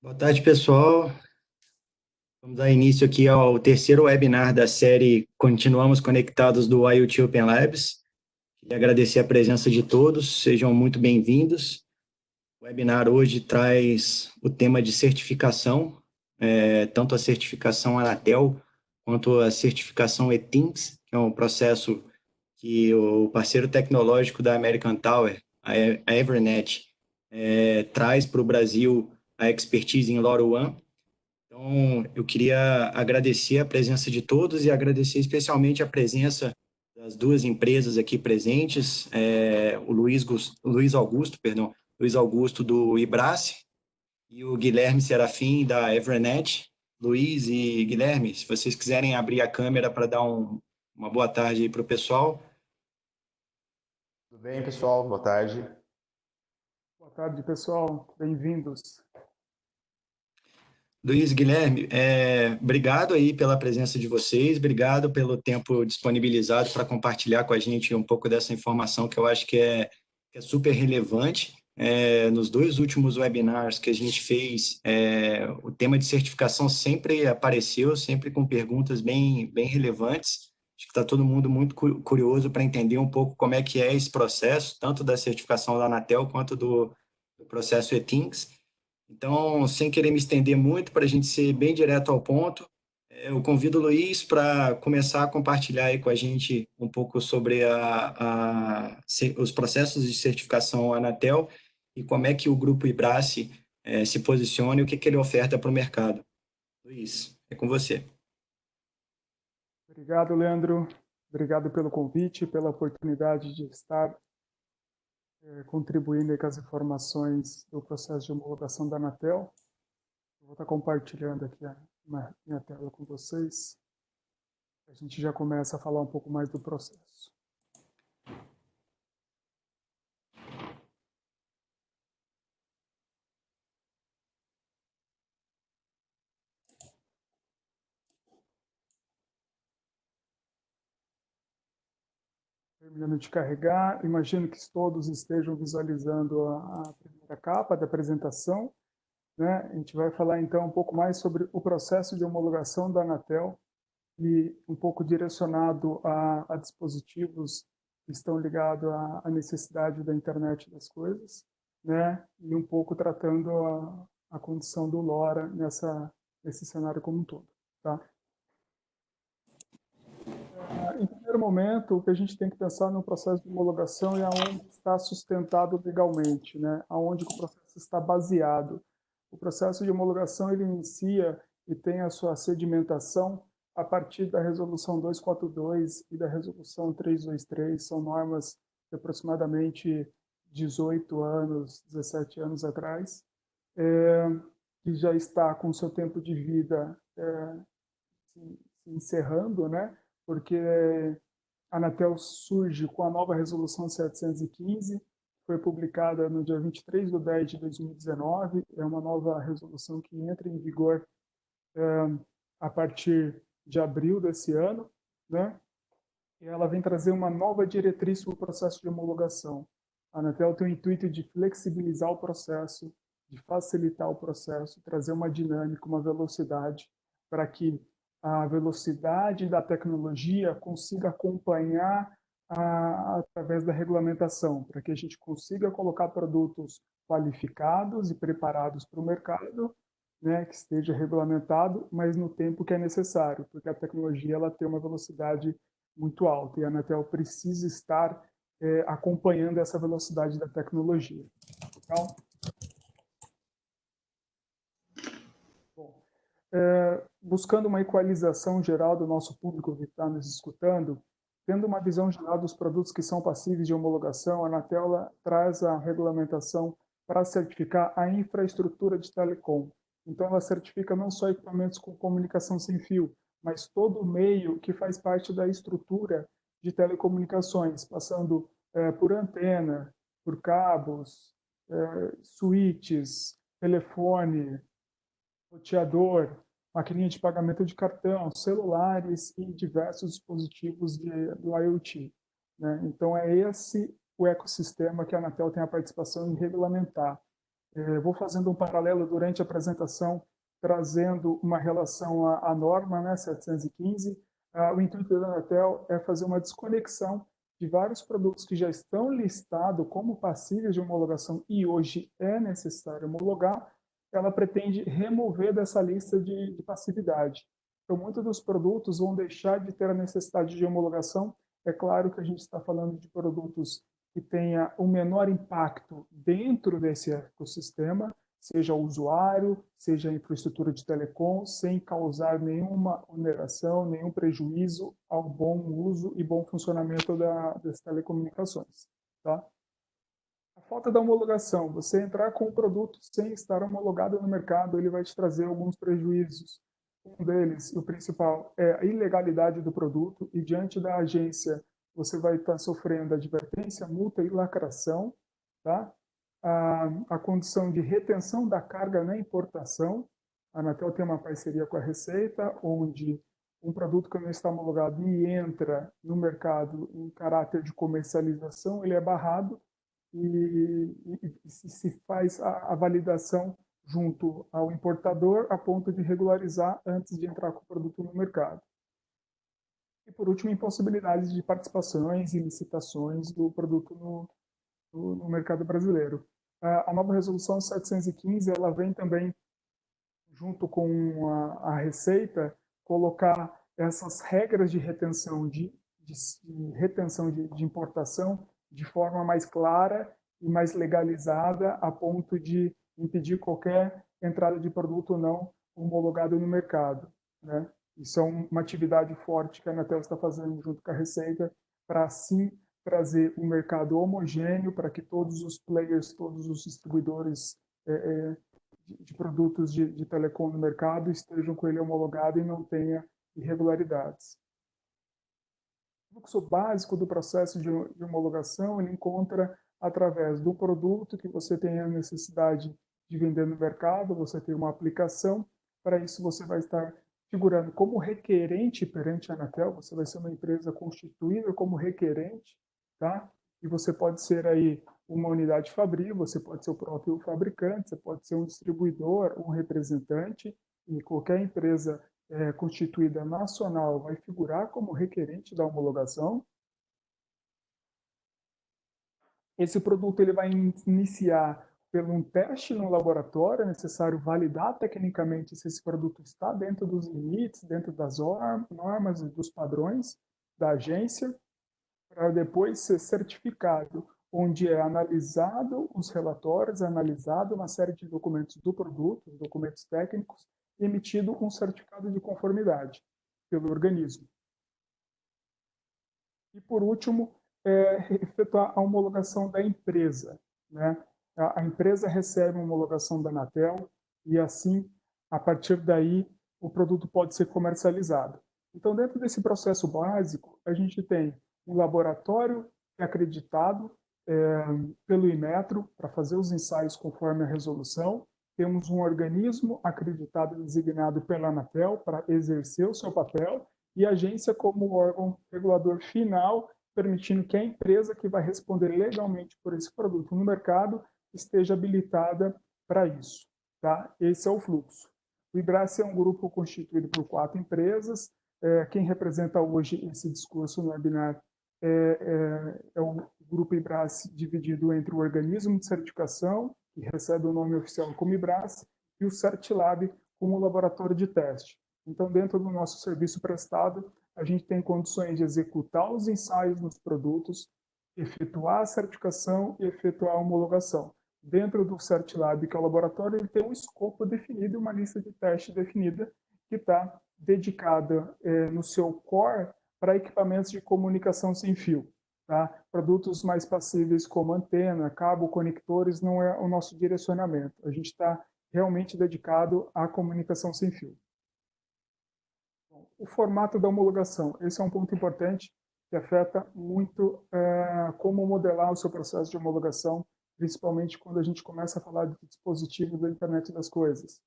Boa tarde, pessoal. Vamos dar início aqui ao terceiro webinar da série Continuamos Conectados do IoT Open Labs. Queria agradecer a presença de todos, sejam muito bem-vindos. O webinar hoje traz o tema de certificação, tanto a certificação Anatel quanto a certificação ETINCS, que é um processo que o parceiro tecnológico da American Tower, a Evernet, traz para o Brasil a expertise em LoRaWAN. Então, eu queria agradecer a presença de todos e agradecer especialmente a presença das duas empresas aqui presentes, Luiz Augusto, perdão, Luiz Augusto do Ibrace e o Guilherme Serafim da Evernet. Luiz e Guilherme, se vocês quiserem abrir a câmera para dar uma boa tarde aí para o pessoal. Tudo bem, pessoal? Boa tarde. Boa tarde, pessoal. Bem-vindos. Luiz, Guilherme, obrigado aí pela presença de vocês, obrigado pelo tempo disponibilizado para compartilhar com a gente um pouco dessa informação que eu acho que é super relevante. Nos dois últimos webinars que a gente fez, o tema de certificação sempre apareceu, sempre com perguntas bem relevantes. Acho que está todo mundo muito curioso para entender um pouco como é que é esse processo, tanto da certificação da Anatel quanto do processo ETINCS. Então, sem querer me estender muito, para a gente ser bem direto ao ponto, eu convido o Luiz para começar a compartilhar aí com a gente um pouco sobre os processos de certificação Anatel e como é que o Grupo Ibrace se posiciona e o que ele oferta para o mercado. Luiz, é com você. Obrigado, Leandro. Obrigado pelo convite, pela oportunidade de estar contribuindo com as informações do processo de homologação da Anatel. Eu vou estar compartilhando aqui a minha tela com vocês. A gente já começa a falar um pouco mais do processo. Terminando de carregar, imagino que todos estejam visualizando a primeira capa da apresentação, né? A gente vai falar então um pouco mais sobre o processo de homologação da Anatel e um pouco direcionado a dispositivos que estão ligados à necessidade da internet das coisas, né? E um pouco tratando a condição do LoRa nesse cenário como um todo, tá? Em primeiro momento, o que a gente tem que pensar no processo de homologação é aonde está sustentado legalmente, né? Aonde o processo está baseado. O processo de homologação ele inicia e tem a sua sedimentação a partir da Resolução 242 e da Resolução 323, são normas de aproximadamente 18 anos, 17 anos atrás, que já está com seu tempo de vida se encerrando, né? Porque a Anatel surge com a nova Resolução 715, foi publicada no dia 23/10/2019, é uma nova resolução que entra em vigor a partir de abril desse ano, né? E ela vem trazer uma nova diretriz para o processo de homologação. A Anatel tem o intuito de flexibilizar o processo, de facilitar o processo, trazer uma dinâmica, uma velocidade, para que a velocidade da tecnologia consiga acompanhar através da regulamentação, para que a gente consiga colocar produtos qualificados e preparados para o mercado, né, que esteja regulamentado, mas no tempo que é necessário, porque a tecnologia ela tem uma velocidade muito alta e a Anatel precisa estar acompanhando essa velocidade da tecnologia. Então, buscando uma equalização geral do nosso público que está nos escutando, tendo uma visão geral dos produtos que são passíveis de homologação, a Anatel traz a regulamentação para certificar a infraestrutura de telecom. Então, ela certifica não só equipamentos com comunicação sem fio, mas todo o meio que faz parte da estrutura de telecomunicações, passando por antena, por cabos, switches, telefone, roteador, maquininha de pagamento de cartão, celulares e diversos dispositivos do IoT, né? Então, é esse o ecossistema que a Anatel tem a participação em regulamentar. Vou fazendo um paralelo durante a apresentação, trazendo uma relação à norma, né, 715. O intuito da Anatel é fazer uma desconexão de vários produtos que já estão listados como passíveis de homologação e hoje é necessário homologar. Ela pretende remover dessa lista de passividade. Então, muitos dos produtos vão deixar de ter a necessidade de homologação. É claro que a gente está falando de produtos que tenha um menor impacto dentro desse ecossistema, seja o usuário, seja a infraestrutura de telecom, sem causar nenhuma oneração, nenhum prejuízo ao bom uso e bom funcionamento das telecomunicações. Tá? A falta da homologação, você entrar com o produto sem estar homologado no mercado, ele vai te trazer alguns prejuízos. Um deles, e o principal, é a ilegalidade do produto, e diante da agência você vai estar sofrendo advertência, multa e lacração, tá? A condição de retenção da carga na importação. A Anatel tem uma parceria com a Receita, onde um produto que não está homologado e entra no mercado em caráter de comercialização, ele é barrado e se faz a validação junto ao importador a ponto de regularizar antes de entrar com o produto no mercado. E, por último, impossibilidades de participações e licitações do produto no mercado brasileiro. A nova resolução 715, ela vem também, junto com a Receita, colocar essas regras de retenção de importação de forma mais clara e mais legalizada, a ponto de impedir qualquer entrada de produto não homologado no mercado, né? Isso é uma atividade forte que a Anatel está fazendo junto com a Receita para, assim, trazer um mercado homogêneo para que todos os players, todos os distribuidores de produtos de telecom no mercado estejam com ele homologado e não tenha irregularidades. O fluxo básico do processo de homologação ele encontra através do produto que você tem a necessidade de vender no mercado, você tem uma aplicação, para isso você vai estar figurando como requerente perante a Anatel, você vai ser uma empresa constituída como requerente, tá? E você pode ser aí uma unidade fabril, você pode ser o próprio fabricante, você pode ser um distribuidor, um representante, e qualquer empresa constituída nacional vai figurar como requerente da homologação. Esse produto ele vai iniciar pelo um teste no laboratório, é necessário validar tecnicamente se esse produto está dentro dos limites, dentro das normas e dos padrões da agência, para depois ser certificado, onde é analisado os relatórios, analisado uma série de documentos do produto, documentos técnicos, e emitido um certificado de conformidade pelo organismo. E, por último, efetuar a homologação da empresa, né? A empresa recebe uma homologação da Anatel e, assim, a partir daí, o produto pode ser comercializado. Então, dentro desse processo básico, a gente tem um laboratório acreditado pelo Inmetro para fazer os ensaios conforme a resolução. Temos um organismo acreditado e designado pela Anatel para exercer o seu papel e a agência como órgão regulador final, permitindo que a empresa que vai responder legalmente por esse produto no mercado esteja habilitada para isso. Tá? Esse é o fluxo. O IBRAS é um grupo constituído por 4 empresas. Quem representa hoje esse discurso no webinar é o grupo IBRAS dividido entre o organismo de certificação, que recebe o nome oficial como IBRAS, e o CertLab como laboratório de teste. Então, dentro do nosso serviço prestado, a gente tem condições de executar os ensaios nos produtos, efetuar a certificação e efetuar a homologação. Dentro do CertLab, que é o laboratório, ele tem um escopo definido e uma lista de teste definida que está dedicada no seu core para equipamentos de comunicação sem fio. Tá? Produtos mais passíveis como antena, cabo, conectores, não é o nosso direcionamento. A gente está realmente dedicado à comunicação sem fio. O formato da homologação, esse é um ponto importante que afeta muito como modelar o seu processo de homologação, principalmente quando a gente começa a falar de dispositivos da internet das coisas.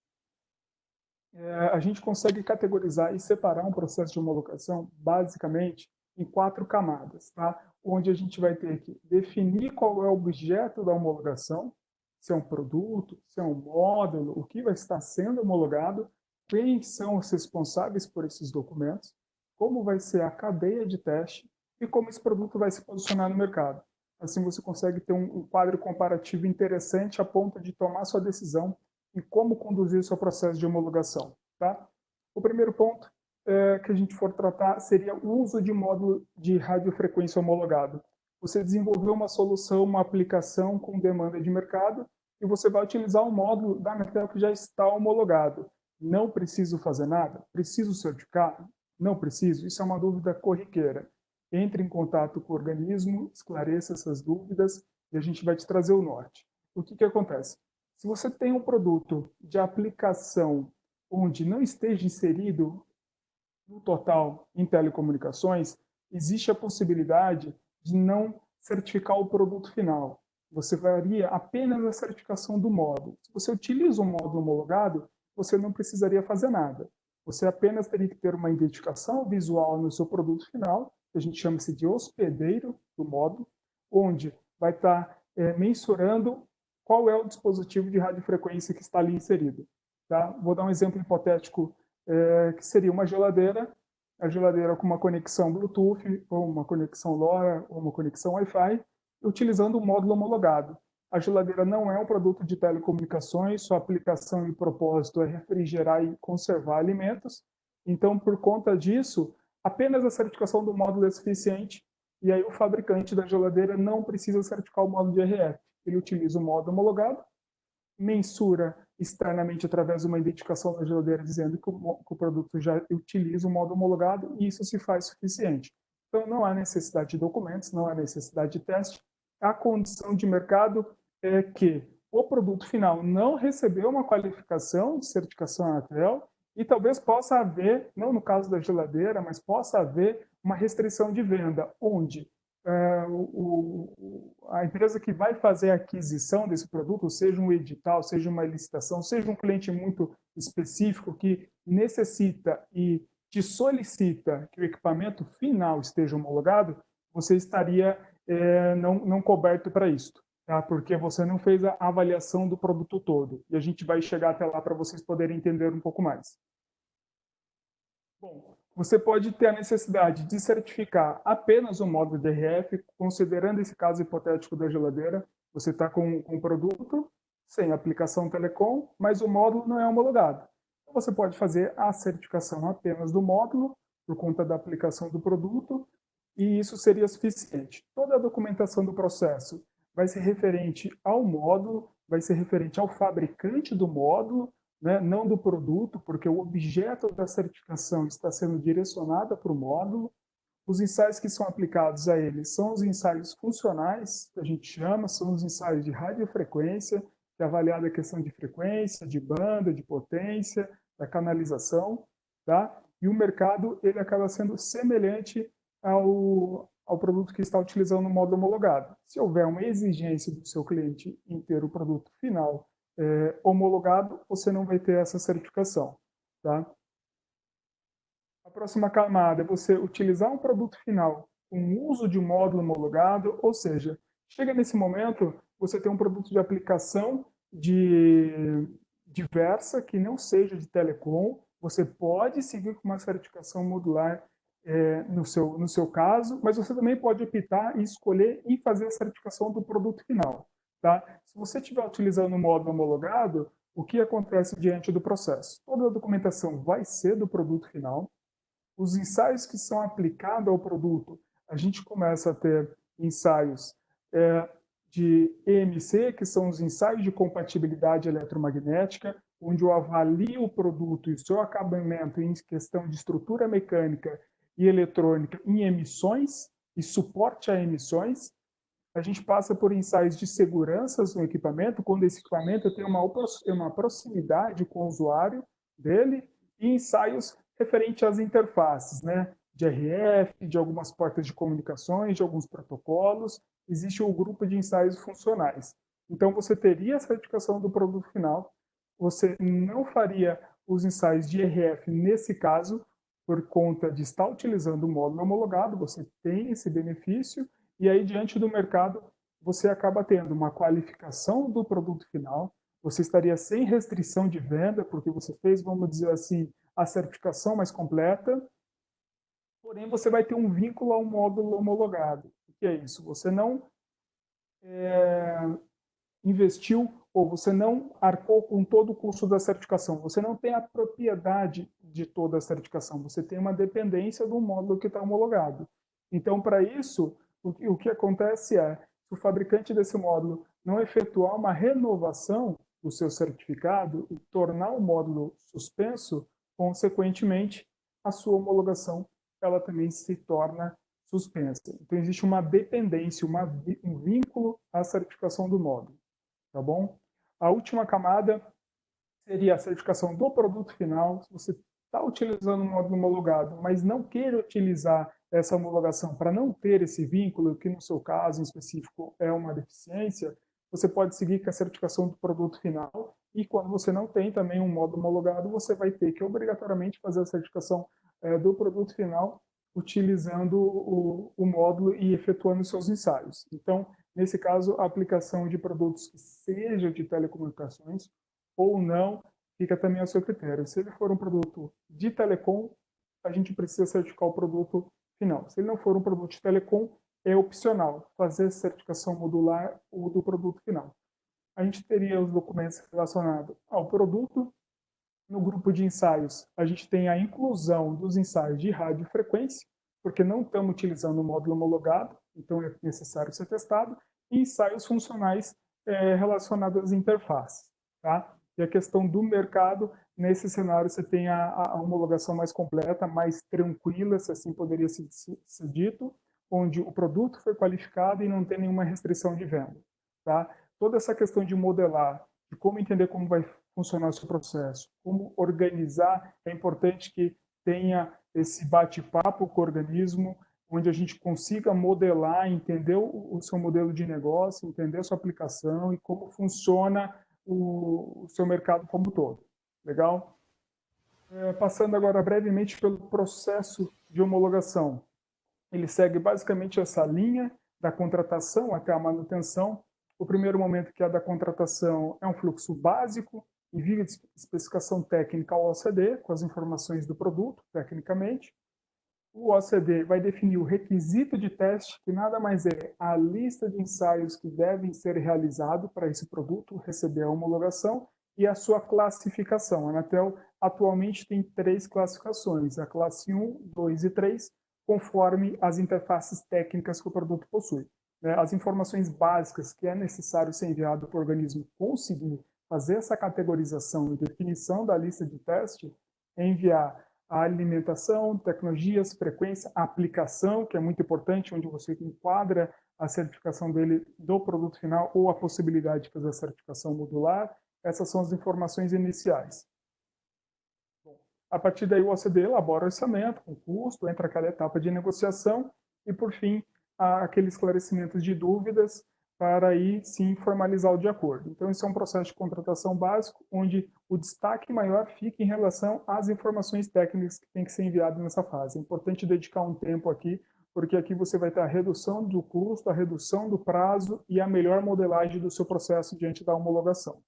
A gente consegue categorizar e separar um processo de homologação basicamente em 4 camadas, tá? Onde a gente vai ter que definir qual é o objeto da homologação, se é um produto, se é um módulo, o que vai estar sendo homologado, quem são os responsáveis por esses documentos, como vai ser a cadeia de teste e como esse produto vai se posicionar no mercado. Assim você consegue ter um quadro comparativo interessante a ponto de tomar sua decisão em como conduzir o seu processo de homologação. Tá? O primeiro ponto que a gente for tratar seria o uso de módulo de radiofrequência homologado. Você desenvolveu uma solução, uma aplicação com demanda de mercado e você vai utilizar um módulo da Anatel que já está homologado. Não preciso fazer nada? Preciso certificar? Não preciso? Isso é uma dúvida corriqueira. Entre em contato com o organismo, esclareça essas dúvidas e a gente vai te trazer o norte. O que acontece? Se você tem um produto de aplicação onde não esteja inserido no total em telecomunicações, existe a possibilidade de não certificar o produto final. Você varia apenas a certificação do módulo. Se você utiliza um módulo homologado, você não precisaria fazer nada. Você apenas teria que ter uma identificação visual no seu produto final, que a gente chama-se de hospedeiro do módulo, onde vai estar mensurando qual é o dispositivo de radiofrequência que está ali inserido. Tá? Vou dar um exemplo hipotético, que seria uma geladeira, a geladeira com uma conexão Bluetooth, ou uma conexão LoRa, ou uma conexão Wi-Fi, utilizando o módulo homologado. A geladeira não é um produto de telecomunicações, sua aplicação e propósito é refrigerar e conservar alimentos. Então, por conta disso, apenas a certificação do módulo é suficiente, e aí o fabricante da geladeira não precisa certificar o módulo de RF. Ele utiliza o módulo homologado, mensura externamente através de uma identificação da geladeira dizendo que o produto já utiliza o módulo homologado e isso se faz suficiente. Então, não há necessidade de documentos, não há necessidade de teste. A condição de mercado é que o produto final não recebeu uma qualificação de certificação Anatel e talvez possa haver, não no caso da geladeira, mas possa haver uma restrição de venda, onde a empresa que vai fazer a aquisição desse produto, seja um edital, seja uma licitação, seja um cliente muito específico que necessita e te solicita que o equipamento final esteja homologado, você estaria não coberto para isso, tá? Porque você não fez a avaliação do produto todo. E a gente vai chegar até lá para vocês poderem entender um pouco mais. Bom, você pode ter a necessidade de certificar apenas o módulo DRF, considerando esse caso hipotético da geladeira. Você está com um produto sem aplicação telecom, mas o módulo não é homologado. Então, você pode fazer a certificação apenas do módulo, por conta da aplicação do produto, e isso seria suficiente. Toda a documentação do processo vai ser referente ao módulo, vai ser referente ao fabricante do módulo, né, não do produto, porque o objeto da certificação está sendo direcionado para o módulo. Os ensaios que são aplicados a ele são os ensaios funcionais, que a gente chama, são os ensaios de radiofrequência, que é avaliada a questão de frequência, de banda, de potência, da canalização, tá? E o mercado ele acaba sendo semelhante ao produto que está utilizando o módulo homologado. Se houver uma exigência do seu cliente em ter o produto final homologado, você não vai ter essa certificação. Tá? A próxima camada é você utilizar um produto final com uso de um módulo homologado, ou seja, chega nesse momento, você tem um produto de aplicação diversa, que não seja de telecom, você pode seguir com uma certificação modular no seu caso, mas você também pode optar e escolher e fazer a certificação do produto final. Tá? Se você estiver utilizando o módulo homologado, o que acontece diante do processo? Toda a documentação vai ser do produto final. Os ensaios que são aplicados ao produto, a gente começa a ter ensaios de EMC, que são os ensaios de compatibilidade eletromagnética, onde eu avalio o produto e o seu acabamento em questão de estrutura mecânica e eletrônica em emissões e suporte a emissões. A gente passa por ensaios de segurança no equipamento, quando esse equipamento tem uma proximidade com o usuário dele, e ensaios referentes às interfaces, né? De RF, de algumas portas de comunicações, de alguns protocolos. Existe o grupo de ensaios funcionais. Então, você teria a certificação do produto final, você não faria os ensaios de RF nesse caso, por conta de estar utilizando o módulo homologado, você tem esse benefício, e aí, diante do mercado, você acaba tendo uma qualificação do produto final, você estaria sem restrição de venda, porque você fez, vamos dizer assim, a certificação mais completa, porém você vai ter um vínculo ao módulo homologado. O que é isso? Você não investiu ou você não arcou com todo o custo da certificação. Você não tem a propriedade de toda a certificação. Você tem uma dependência do módulo que está homologado. Então, para isso, o que acontece é, se o fabricante desse módulo não efetuar uma renovação do seu certificado e tornar o módulo suspenso, consequentemente, a sua homologação ela também se torna suspensa. Então, existe uma dependência, um vínculo à certificação do módulo. Tá bom? A última camada seria a certificação do produto final. Se você está utilizando um módulo homologado, mas não queira utilizar essa homologação para não ter esse vínculo, que no seu caso em específico é uma deficiência, você pode seguir com a certificação do produto final e quando você não tem também um módulo homologado, você vai ter que obrigatoriamente fazer a certificação do produto final utilizando o módulo e efetuando seus ensaios. Então, nesse caso, a aplicação de produtos que sejam de telecomunicações ou não, fica também ao seu critério. Se ele for um produto de telecom, a gente precisa certificar o produto final. Se ele não for um produto de telecom, é opcional fazer certificação modular ou do produto final. A gente teria os documentos relacionados ao produto. No grupo de ensaios, a gente tem a inclusão dos ensaios de radiofrequência, porque não estamos utilizando o módulo homologado, então é necessário ser testado, e ensaios funcionais relacionados às interfaces. Tá? E a questão do mercado, nesse cenário você tem a homologação mais completa, mais tranquila, se assim poderia ser dito, onde o produto foi qualificado e não tem nenhuma restrição de venda. Tá? Toda essa questão de modelar, de como entender como vai funcionar o seu processo, como organizar, é importante que tenha esse bate-papo com o organismo, onde a gente consiga modelar, entender o seu modelo de negócio, entender a sua aplicação e como funciona o seu mercado como um todo. Legal? Passando agora brevemente pelo processo de homologação. Ele segue basicamente essa linha da contratação até a manutenção. O primeiro momento, que é a da contratação, é um fluxo básico, envio de especificação técnica ao OCD, com as informações do produto, tecnicamente. O OCD vai definir o requisito de teste, que nada mais é a lista de ensaios que devem ser realizados para esse produto receber a homologação e a sua classificação. A Anatel atualmente tem 3 classificações, a classe 1, 2 e 3, conforme as interfaces técnicas que o produto possui. As informações básicas que é necessário ser enviado para o organismo conseguir fazer essa categorização e definição da lista de teste é enviar a alimentação, tecnologias, frequência, aplicação, que é muito importante, onde você enquadra a certificação dele do produto final ou a possibilidade de fazer a certificação modular. Essas são as informações iniciais. Bom, a partir daí o OCD elabora o orçamento, com custo, entra aquela etapa de negociação e, por fim, aquele esclarecimento de dúvidas para aí sim formalizar o de acordo. Então, esse é um processo de contratação básico, onde o destaque maior fica em relação às informações técnicas que tem que ser enviadas nessa fase. É importante dedicar um tempo aqui, porque aqui você vai ter a redução do custo, a redução do prazo e a melhor modelagem do seu processo diante da homologação.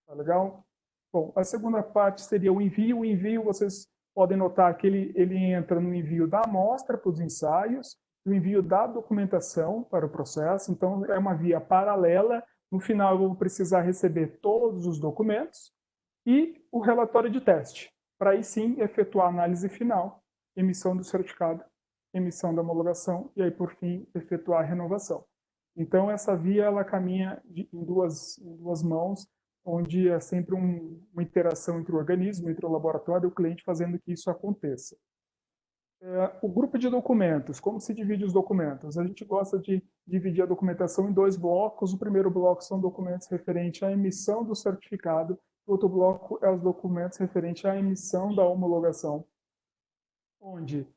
Tá legal? Bom, a segunda parte seria o envio. O envio, vocês podem notar que ele entra no envio da amostra para os ensaios, o envio da documentação para o processo, então é uma via paralela. No final, eu vou precisar receber todos os documentos e o relatório de teste, para aí sim efetuar a análise final, emissão do certificado, emissão da homologação e aí, por fim, efetuar a renovação. Então, essa via ela caminha em duas mãos, onde é sempre uma interação entre o organismo, entre o laboratório e o cliente, fazendo que isso aconteça. O grupo de documentos, como se divide os documentos? A gente gosta de dividir a documentação em 2 blocos. O primeiro bloco são documentos referentes à emissão do certificado, o outro bloco é os documentos referentes à emissão da homologação, onde,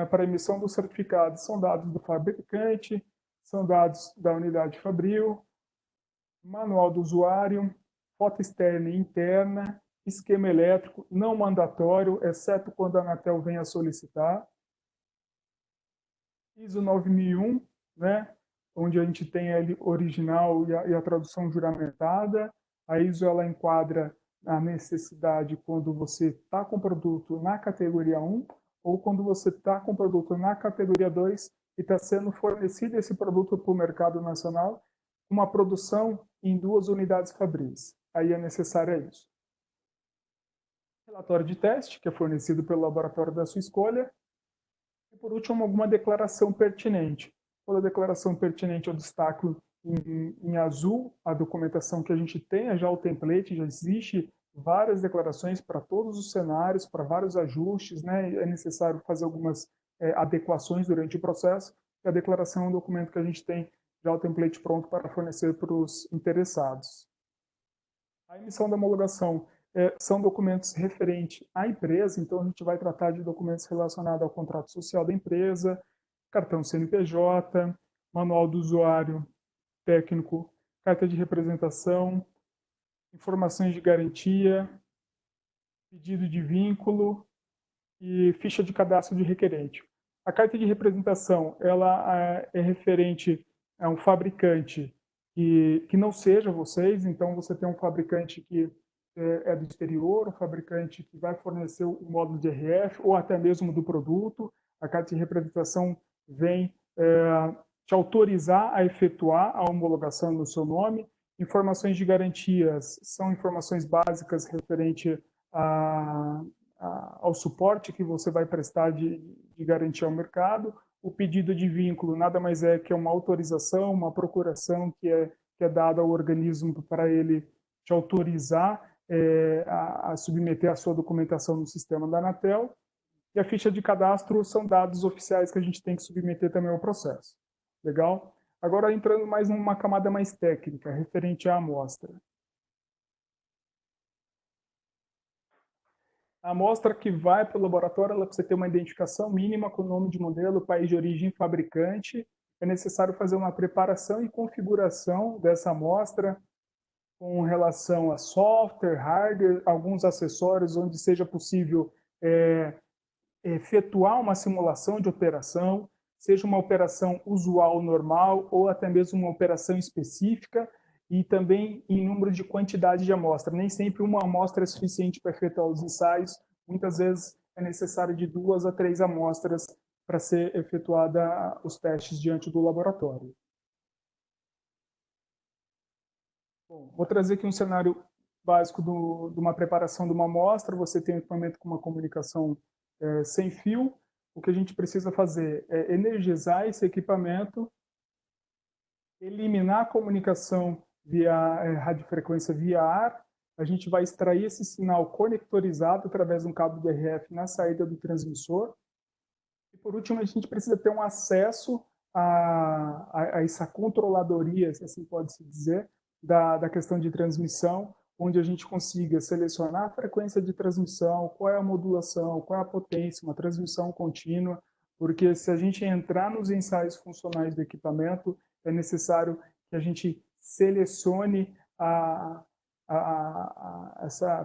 para a emissão do certificado, são dados do fabricante, são dados da unidade fabril, manual do usuário, foto externa e interna, esquema elétrico não mandatório, exceto quando a Anatel venha solicitar, ISO 9001, né? onde a gente tem ele original e a tradução juramentada. A ISO ela enquadra a necessidade quando você está com o produto na categoria 1 ou quando você está com o produto na categoria 2 e está sendo fornecido esse produto para o mercado nacional, uma produção em 2 unidades fabris. Aí é necessário isso. Relatório de teste, que é fornecido pelo laboratório da sua escolha. E, por último, alguma declaração pertinente. Toda declaração pertinente eu destaco em azul a documentação que a gente tem, já o template, já existe várias declarações para todos os cenários, para vários ajustes, né? É necessário fazer algumas adequações durante o processo. E a declaração é um documento que a gente tem já o template pronto para fornecer para os interessados. A emissão da homologação são documentos referentes à empresa, então a gente vai tratar de documentos relacionados ao contrato social da empresa, cartão CNPJ, manual do usuário técnico, carta de representação, informações de garantia, pedido de vínculo e ficha de cadastro de requerente. A carta de representação ela é referente a um fabricante que não seja vocês, então você tem um fabricante que é do exterior, um fabricante que vai fornecer o módulo de RF ou até mesmo do produto. A carta de representação vem te autorizar a efetuar a homologação no seu nome. Informações de garantias são informações básicas referente ao suporte que você vai prestar de garantia ao mercado. O pedido de vínculo nada mais é que uma autorização, uma procuração que é dada ao organismo para ele te autorizar a submeter a sua documentação no sistema da Anatel. E a ficha de cadastro são dados oficiais que a gente tem que submeter também ao processo. Legal? Agora, entrando mais numa camada mais técnica, referente à amostra. A amostra que vai para o laboratório, ela precisa ter uma identificação mínima com o nome de modelo, país de origem, fabricante. É necessário fazer uma preparação e configuração dessa amostra com relação a software, hardware, alguns acessórios onde seja possível efetuar uma simulação de operação, seja uma operação usual normal ou até mesmo uma operação específica, e também em número de quantidade de amostra. Nem sempre uma amostra é suficiente para efetuar os ensaios, muitas vezes é necessário de 2 a 3 amostras para ser efetuada os testes diante do laboratório. Bom, vou trazer aqui um cenário básico de uma preparação de uma amostra. Você tem um equipamento com uma comunicação sem fio. O que a gente precisa fazer é energizar esse equipamento, eliminar a comunicação via radiofrequência via ar. A gente vai extrair esse sinal conectorizado através de um cabo de RF na saída do transmissor. E, por último, a gente precisa ter um acesso a essa controladoria, se assim pode-se dizer, da questão de transmissão, onde a gente consiga selecionar a frequência de transmissão, qual é a modulação, qual é a potência, uma transmissão contínua, porque se a gente entrar nos ensaios funcionais do equipamento, é necessário que a gente selecione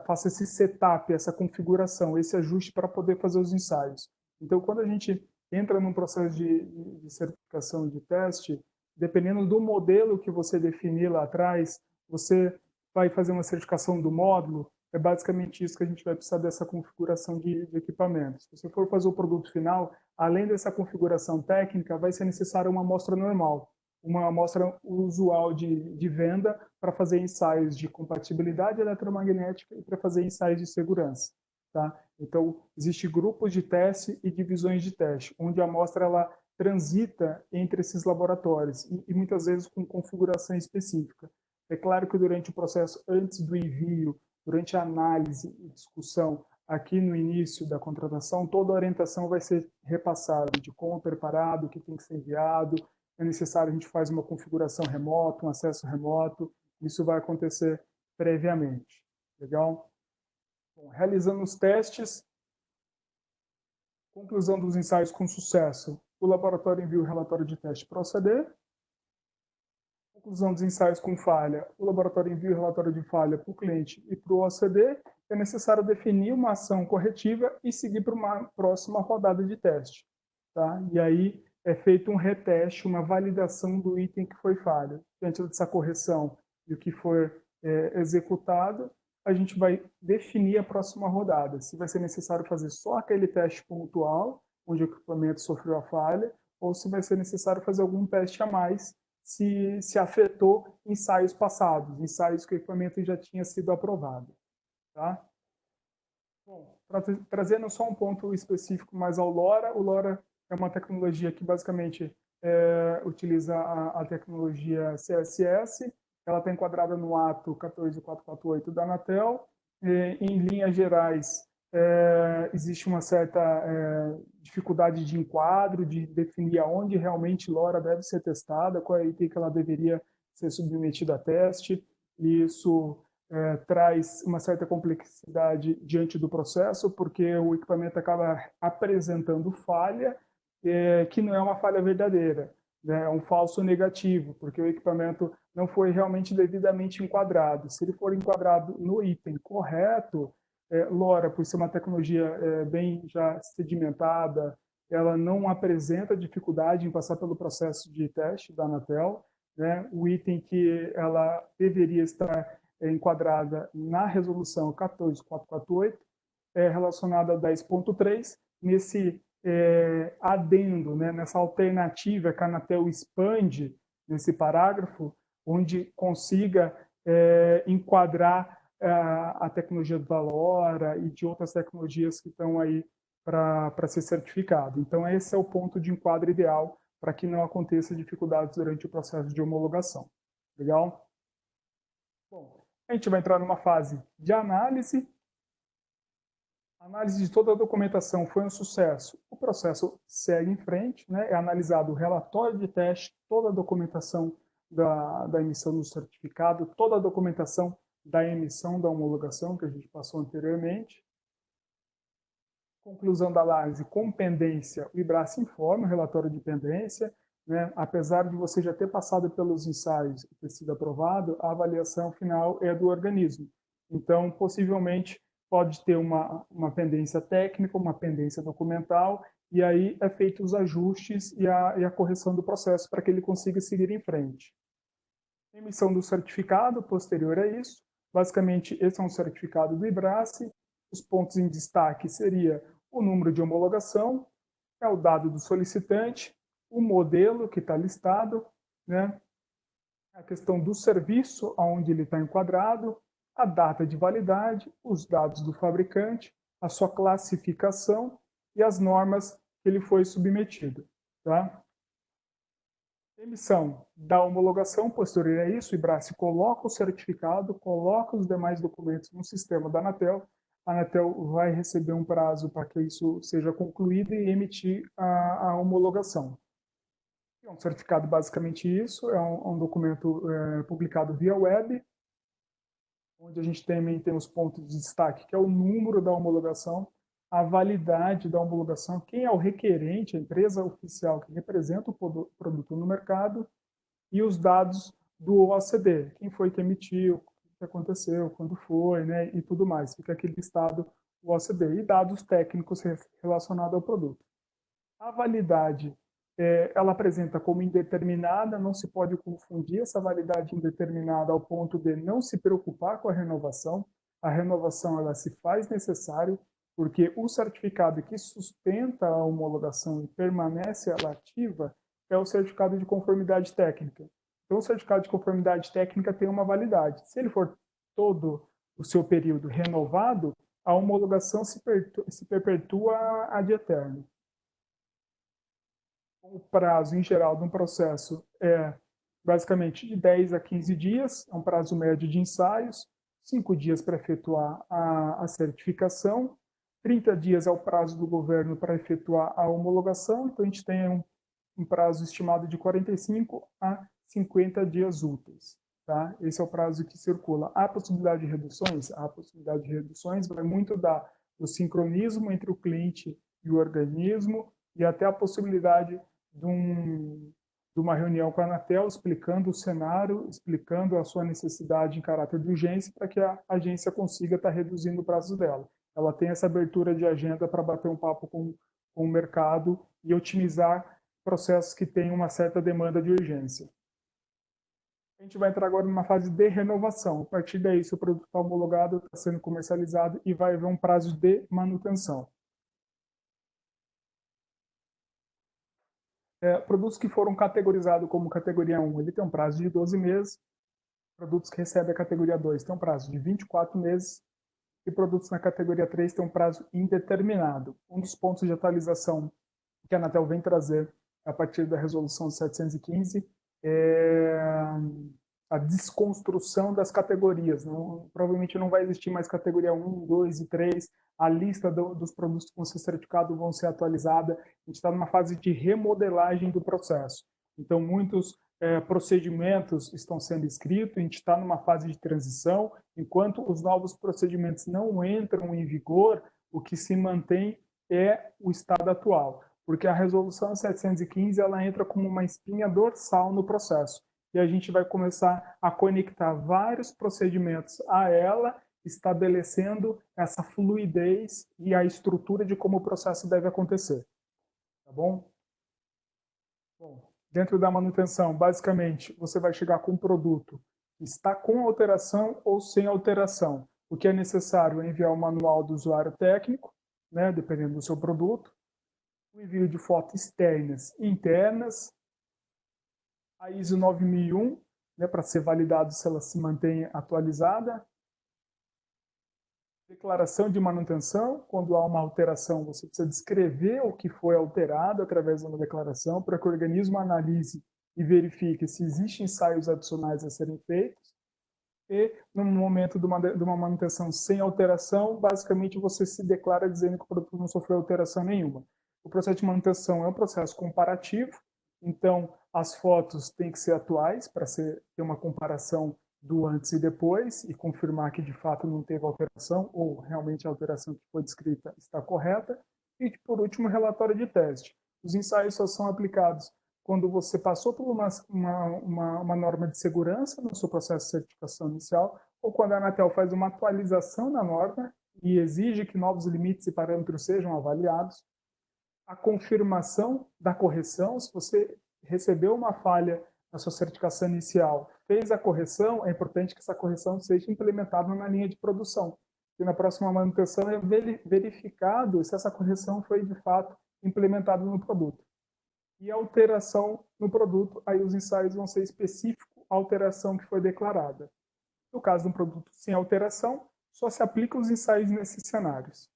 faça esse setup, essa configuração, esse ajuste para poder fazer os ensaios. Então, quando a gente entra num processo de certificação de teste, dependendo do modelo que você definir lá atrás, você vai fazer uma certificação do módulo, é basicamente isso que a gente vai precisar dessa configuração de equipamentos. Se você for fazer o produto final, além dessa configuração técnica, vai ser necessária uma amostra normal, uma amostra usual de venda para fazer ensaios de compatibilidade eletromagnética e para fazer ensaios de segurança. Tá? Então, existem grupos de teste e divisões de teste, onde a amostra ela transita entre esses laboratórios e muitas vezes com configuração específica. É claro que durante o processo, antes do envio, durante a análise e discussão, aqui no início da contratação, toda a orientação vai ser repassada de como preparado, o que tem que ser enviado. É necessário a gente faz uma configuração remota, um acesso remoto. Isso vai acontecer previamente. Legal? Bom, realizando os testes, conclusão dos ensaios com sucesso. O laboratório envia o relatório de teste para o OCD. Conclusão dos ensaios com falha. O laboratório envia o relatório de falha para o cliente e para o OCD. É necessário definir uma ação corretiva e seguir para uma próxima rodada de teste. Tá? E aí é feito um reteste, uma validação do item que foi falho. Diante dessa correção e o que for executado, a gente vai definir a próxima rodada. Se vai ser necessário fazer só aquele teste pontual, onde o equipamento sofreu a falha, ou se vai ser necessário fazer algum teste a mais, se afetou ensaios passados, ensaios que o equipamento já tinha sido aprovado. Tá? Bom, trazendo só um ponto específico mais ao LoRa, o LoRa é uma tecnologia que basicamente utiliza a tecnologia CSS, ela está enquadrada no ato 14448 da Anatel. Em linhas gerais, existe uma certa dificuldade de enquadro, de definir aonde realmente LoRa deve ser testada, qual é a item que ela deveria ser submetida a teste, e isso traz uma certa complexidade diante do processo, porque o equipamento acaba apresentando falha, que não é uma falha verdadeira, né? É um falso negativo, porque o equipamento não foi realmente devidamente enquadrado. Se ele for enquadrado no item correto, LoRa, por ser uma tecnologia bem já sedimentada, ela não apresenta dificuldade em passar pelo processo de teste da Anatel, né? O item que ela deveria estar enquadrada na resolução 14448 é relacionada a 10.3, nesse adendo, né, nessa alternativa que a Anatel expande nesse parágrafo, onde consiga enquadrar a tecnologia do LoRa e de outras tecnologias que estão aí para ser certificado. Então, esse é o ponto de enquadro ideal para que não aconteça dificuldades durante o processo de homologação. Legal? Bom, a gente vai entrar numa fase de análise. A análise de toda a documentação foi um sucesso. O processo segue em frente, né? É analisado o relatório de teste, toda a documentação da emissão do certificado, toda a documentação da emissão da homologação que a gente passou anteriormente. Conclusão da análise com pendência, o IBRACE informa o relatório de pendência, né? Apesar de você já ter passado pelos ensaios e ter sido aprovado, a avaliação final é do organismo. Então, possivelmente, pode ter uma pendência técnica, uma pendência documental, e aí é feito os ajustes e a correção do processo para que ele consiga seguir em frente. Emissão do certificado, posterior a isso, basicamente esse é um certificado do IBRACE, os pontos em destaque seria o número de homologação, é o dado do solicitante, o modelo que está listado, né? A questão do serviço, aonde ele está enquadrado, a data de validade, os dados do fabricante, a sua classificação e as normas que ele foi submetido. Tá? Emissão da homologação, posterior a isso, o IBRACE coloca o certificado, coloca os demais documentos no sistema da Anatel. A Anatel vai receber um prazo para que isso seja concluído e emitir a homologação. É um certificado basicamente isso, é um documento publicado via web, onde a gente também tem os pontos de destaque, que é o número da homologação, a validade da homologação, quem é o requerente, a empresa oficial que representa o produto no mercado, e os dados do OCD, quem foi que emitiu, o que aconteceu, quando foi, né, e tudo mais. Fica aqui listado o OCD e dados técnicos relacionados ao produto. A validade, ela apresenta como indeterminada, não se pode confundir essa validade indeterminada ao ponto de não se preocupar com a renovação. A renovação ela se faz necessário, porque o certificado que sustenta a homologação e permanece ela ativa é o certificado de conformidade técnica. Então, o certificado de conformidade técnica tem uma validade. Se ele for todo o seu período renovado, a homologação se perpetua ad eterno. O prazo, em geral, de um processo é basicamente de 10 a 15 dias, é um prazo médio de ensaios, 5 dias para efetuar a certificação, 30 dias é o prazo do governo para efetuar a homologação, então a gente tem um prazo estimado de 45 a 50 dias úteis. Tá? Esse é o prazo que circula. Há possibilidade de reduções? Há possibilidade de reduções, vai muito do sincronismo entre o cliente e o organismo, e até a possibilidade de uma reunião com a Anatel, explicando o cenário, explicando a sua necessidade em caráter de urgência, para que a agência consiga estar reduzindo o prazo dela. Ela tem essa abertura de agenda para bater um papo com o mercado e otimizar processos que têm uma certa demanda de urgência. A gente vai entrar agora numa fase de renovação. A partir daí, se o produto está homologado, está sendo comercializado e vai haver um prazo de manutenção. Produtos que foram categorizados como categoria 1, ele tem um prazo de 12 meses. Produtos que recebem a categoria 2 têm um prazo de 24 meses. E produtos na categoria 3 têm um prazo indeterminado. Um dos pontos de atualização que a Anatel vem trazer a partir da resolução 715 é a desconstrução das categorias. Provavelmente não vai existir mais categoria 1, 2 e 3. A lista dos produtos que vão ser certificados vão ser atualizada. A gente está numa fase de remodelagem do processo. Então, muitos procedimentos estão sendo escritos, a gente está numa fase de transição. Enquanto os novos procedimentos não entram em vigor, o que se mantém é o estado atual, porque a resolução 715 ela entra como uma espinha dorsal no processo, e a gente vai começar a conectar vários procedimentos a ela, estabelecendo essa fluidez e a estrutura de como o processo deve acontecer. Tá bom? Bom, dentro da manutenção, basicamente, você vai chegar com um produto que está com alteração ou sem alteração. O que é necessário é enviar o manual do usuário técnico, né, dependendo do seu produto, o envio de fotos externas e internas, a ISO 9001, né, para ser validado se ela se mantém atualizada, declaração de manutenção. Quando há uma alteração, você precisa descrever o que foi alterado através de uma declaração para que o organismo analise e verifique se existem ensaios adicionais a serem feitos. E, no momento de uma manutenção sem alteração, basicamente você se declara dizendo que o produto não sofreu alteração nenhuma. O processo de manutenção é um processo comparativo, então as fotos têm que ser atuais para ter uma comparação do antes e depois e confirmar que de fato não teve alteração ou realmente a alteração que foi descrita está correta. E, por último, o relatório de teste. Os ensaios só são aplicados quando você passou por uma norma de segurança no seu processo de certificação inicial ou quando a Anatel faz uma atualização na norma e exige que novos limites e parâmetros sejam avaliados. A confirmação da correção, se você recebeu uma falha na sua certificação inicial, fez a correção, é importante que essa correção seja implementada na linha de produção. E na próxima manutenção é verificado se essa correção foi de fato implementada no produto. E a alteração no produto, aí os ensaios vão ser específicos à alteração que foi declarada. No caso de um produto sem alteração, só se aplicam os ensaios nesses cenários.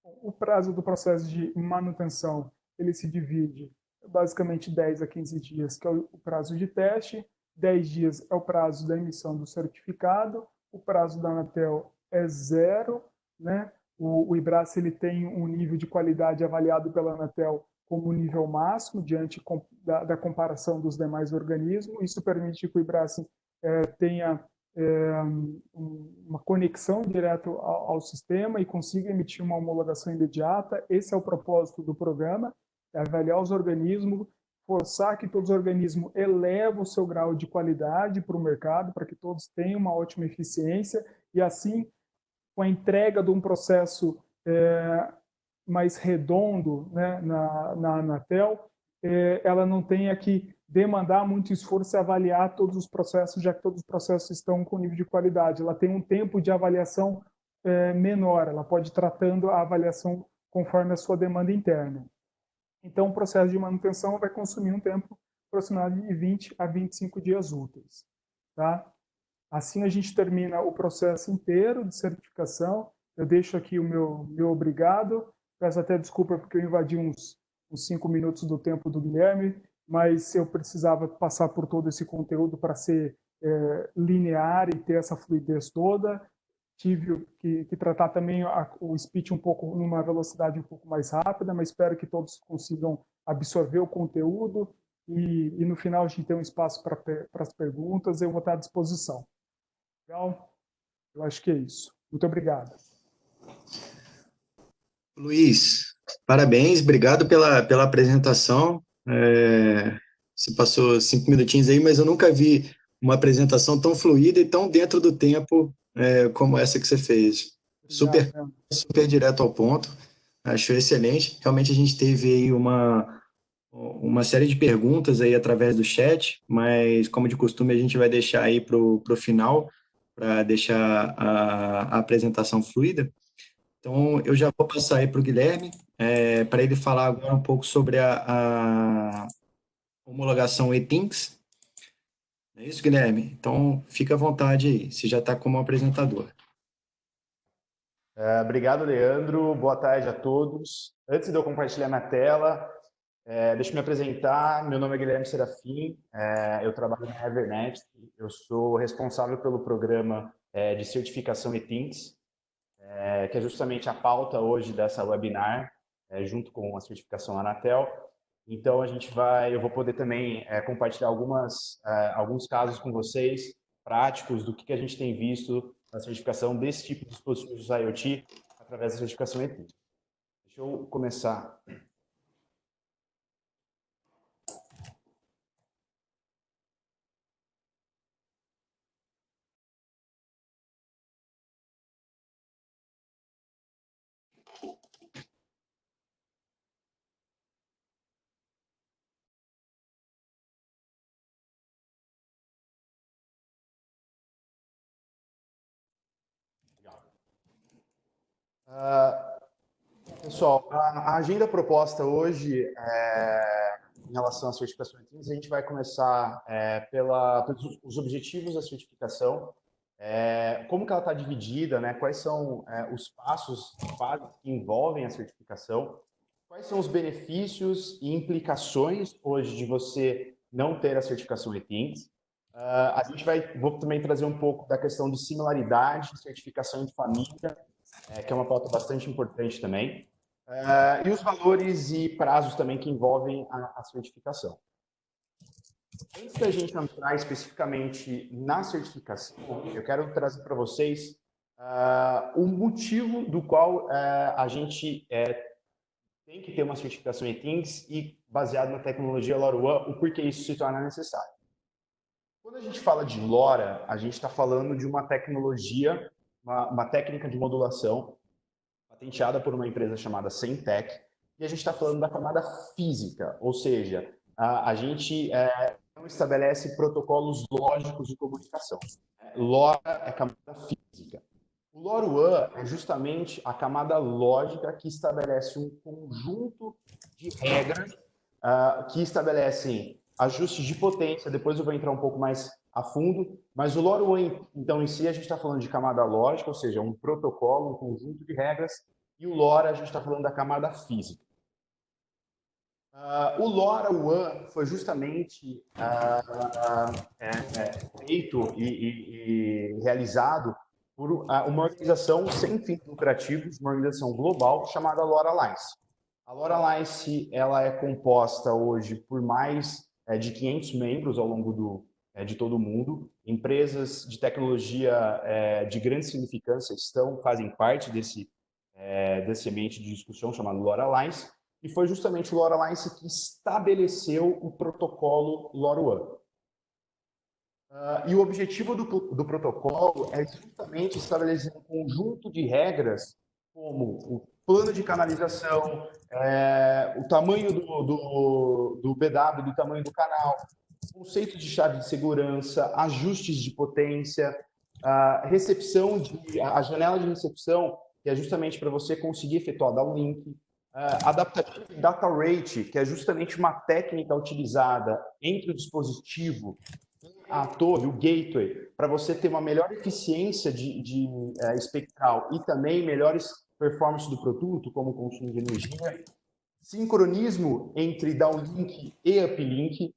O prazo do processo de manutenção, ele se divide basicamente 10 a 15 dias, que é o prazo de teste, 10 dias é o prazo da emissão do certificado, o prazo da Anatel é 0, né? O IBRAS ele tem um nível de qualidade avaliado pela Anatel como nível máximo, diante da comparação dos demais organismos. Isso permite que o IBRAS tenha uma conexão direto ao sistema e consiga emitir uma homologação imediata. Esse é o propósito do programa, é avaliar os organismos, forçar que todos os organismos elevem o seu grau de qualidade para o mercado, para que todos tenham uma ótima eficiência, e assim, com a entrega de um processo mais redondo, né, na Anatel, ela não tenha que demandar muito esforço e avaliar todos os processos, já que todos os processos estão com nível de qualidade. Ela tem um tempo de avaliação menor, ela pode ir tratando a avaliação conforme a sua demanda interna. Então, o processo de manutenção vai consumir um tempo aproximado de 20 a 25 dias úteis. Tá? Assim, a gente termina o processo inteiro de certificação. Eu deixo aqui o meu obrigado. Peço até desculpa porque eu invadi uns 5 minutos do tempo do Guilherme, mas eu precisava passar por todo esse conteúdo para ser linear e ter essa fluidez toda. Tive que tratar também o speech um pouco numa velocidade um pouco mais rápida, mas espero que todos consigam absorver o conteúdo e no final a gente tem um espaço para as perguntas. Eu vou estar à disposição. Legal? Eu acho que é isso. Muito obrigado. Luiz, parabéns, obrigado pela apresentação. Você passou 5 minutinhos aí, mas eu nunca vi uma apresentação tão fluida e tão dentro do tempo como essa que você fez. Super direto ao ponto. Acho excelente. Realmente a gente teve aí uma série de perguntas aí através do chat, mas como de costume a gente vai deixar aí para o final, para deixar a apresentação fluida. Então eu já vou passar aí para o Guilherme, para ele falar agora um pouco sobre a homologação ETINCS. É isso, Guilherme? Então fica à vontade aí, você já está como apresentador. Obrigado, Leandro. Boa tarde a todos. Antes de eu compartilhar minha tela, deixa eu me apresentar. Meu nome é Guilherme Serafim, eu trabalho na Evernet. Eu sou responsável pelo programa de certificação ETINCS, que é justamente a pauta hoje dessa webinar, junto com a certificação Anatel. Então, eu vou poder também compartilhar alguns casos com vocês, práticos, do que a gente tem visto na certificação desse tipo de dispositivos IoT através da certificação ET. Deixa eu começar. Pessoal, a agenda proposta hoje, em relação à certificação ETINCS, a gente vai começar pelos objetivos da certificação, como que ela está dividida, né? Quais são os passos, fases que envolvem a certificação, quais são os benefícios e implicações hoje de você não ter a certificação ETINCS. Vou também trazer um pouco da questão de similaridade, certificação de família, que é uma pauta bastante importante também. E os valores e prazos também que envolvem a certificação. Antes da gente entrar especificamente na certificação, eu quero trazer para vocês o motivo do qual a gente tem que ter uma certificação ETINCS e, baseado na tecnologia LoRaWAN, o porquê isso se torna necessário. Quando a gente fala de LoRa, a gente está falando de uma tecnologia, uma técnica de modulação patenteada por uma empresa chamada Semtech, e a gente está falando da camada física, ou seja, a gente não estabelece protocolos lógicos de comunicação. LoRa é camada física. O LoRaWAN é justamente a camada lógica que estabelece um conjunto de regras que estabelecem ajustes de potência. Depois eu vou entrar um pouco mais a fundo, mas o LoRaWAN, então, em si, a gente está falando de camada lógica, ou seja, um protocolo, um conjunto de regras, e o LoRa, a gente está falando da camada física. O LoRaWAN foi justamente feito e realizado por uma organização sem fins lucrativos, uma organização global chamada LoRa Alliance. A LoRa Alliance ela é composta hoje por mais de 500 membros ao longo de todo o mundo. Empresas de tecnologia de grande significância fazem parte desse ambiente de discussão chamado LoRa Alliance, e foi justamente o LoRa Alliance que estabeleceu o protocolo LoRaWAN. E o objetivo do protocolo é justamente estabelecer um conjunto de regras, como o plano de canalização, o tamanho do BW, do tamanho do canal, conceitos de chave de segurança, ajustes de potência, a janela de recepção, que é justamente para você conseguir efetuar downlink, adaptative data rate, que é justamente uma técnica utilizada entre o dispositivo a torre, o gateway, para você ter uma melhor eficiência espectral e também melhores performances do produto, como consumo de energia, sincronismo entre downlink e uplink,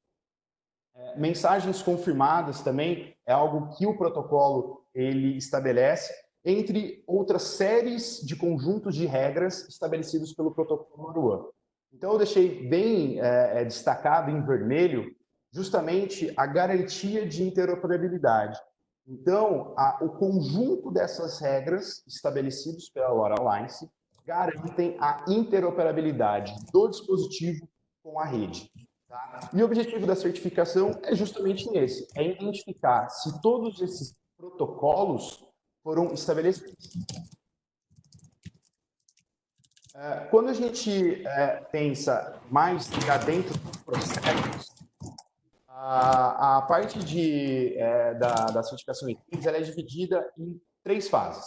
mensagens confirmadas também é algo que o protocolo ele estabelece, entre outras séries de conjuntos de regras estabelecidos pelo protocolo LoRaWAN. Então eu deixei bem destacado em vermelho justamente a garantia de interoperabilidade. Então, o conjunto dessas regras estabelecidas pela LoRa Alliance garantem a interoperabilidade do dispositivo com a rede. Tá? E o objetivo da certificação é justamente esse, é identificar se todos esses protocolos foram estabelecidos. Quando a gente pensa mais já dentro dos processos, a parte da certificação ITINGS ela é dividida em 3 fases.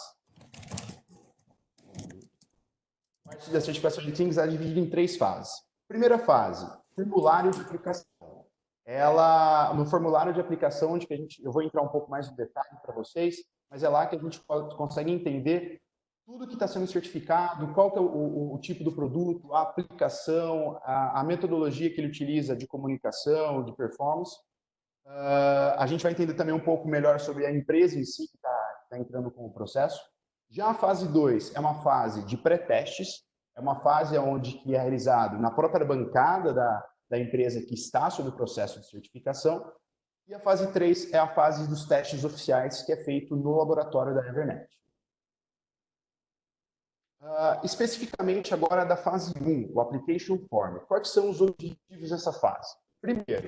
A parte da certificação de ITINGS é dividida em 3 fases. Primeira fase, formulário de aplicação. No formulário de aplicação, onde eu vou entrar um pouco mais no detalhe para vocês, mas é lá que a gente consegue entender tudo que está sendo certificado, qual que é o tipo do produto, a aplicação, a metodologia que ele utiliza de comunicação, de performance. A gente vai entender também um pouco melhor sobre a empresa em si que está entrando com o processo. Já a fase 2 é uma fase de pré-testes, é uma fase onde que é realizado na própria bancada da empresa que está sob o processo de certificação. E a fase 3 é a fase dos testes oficiais, que é feito no laboratório da Evernet. Especificamente agora da fase 1, o Application Form. Quais são os objetivos dessa fase? Primeiro,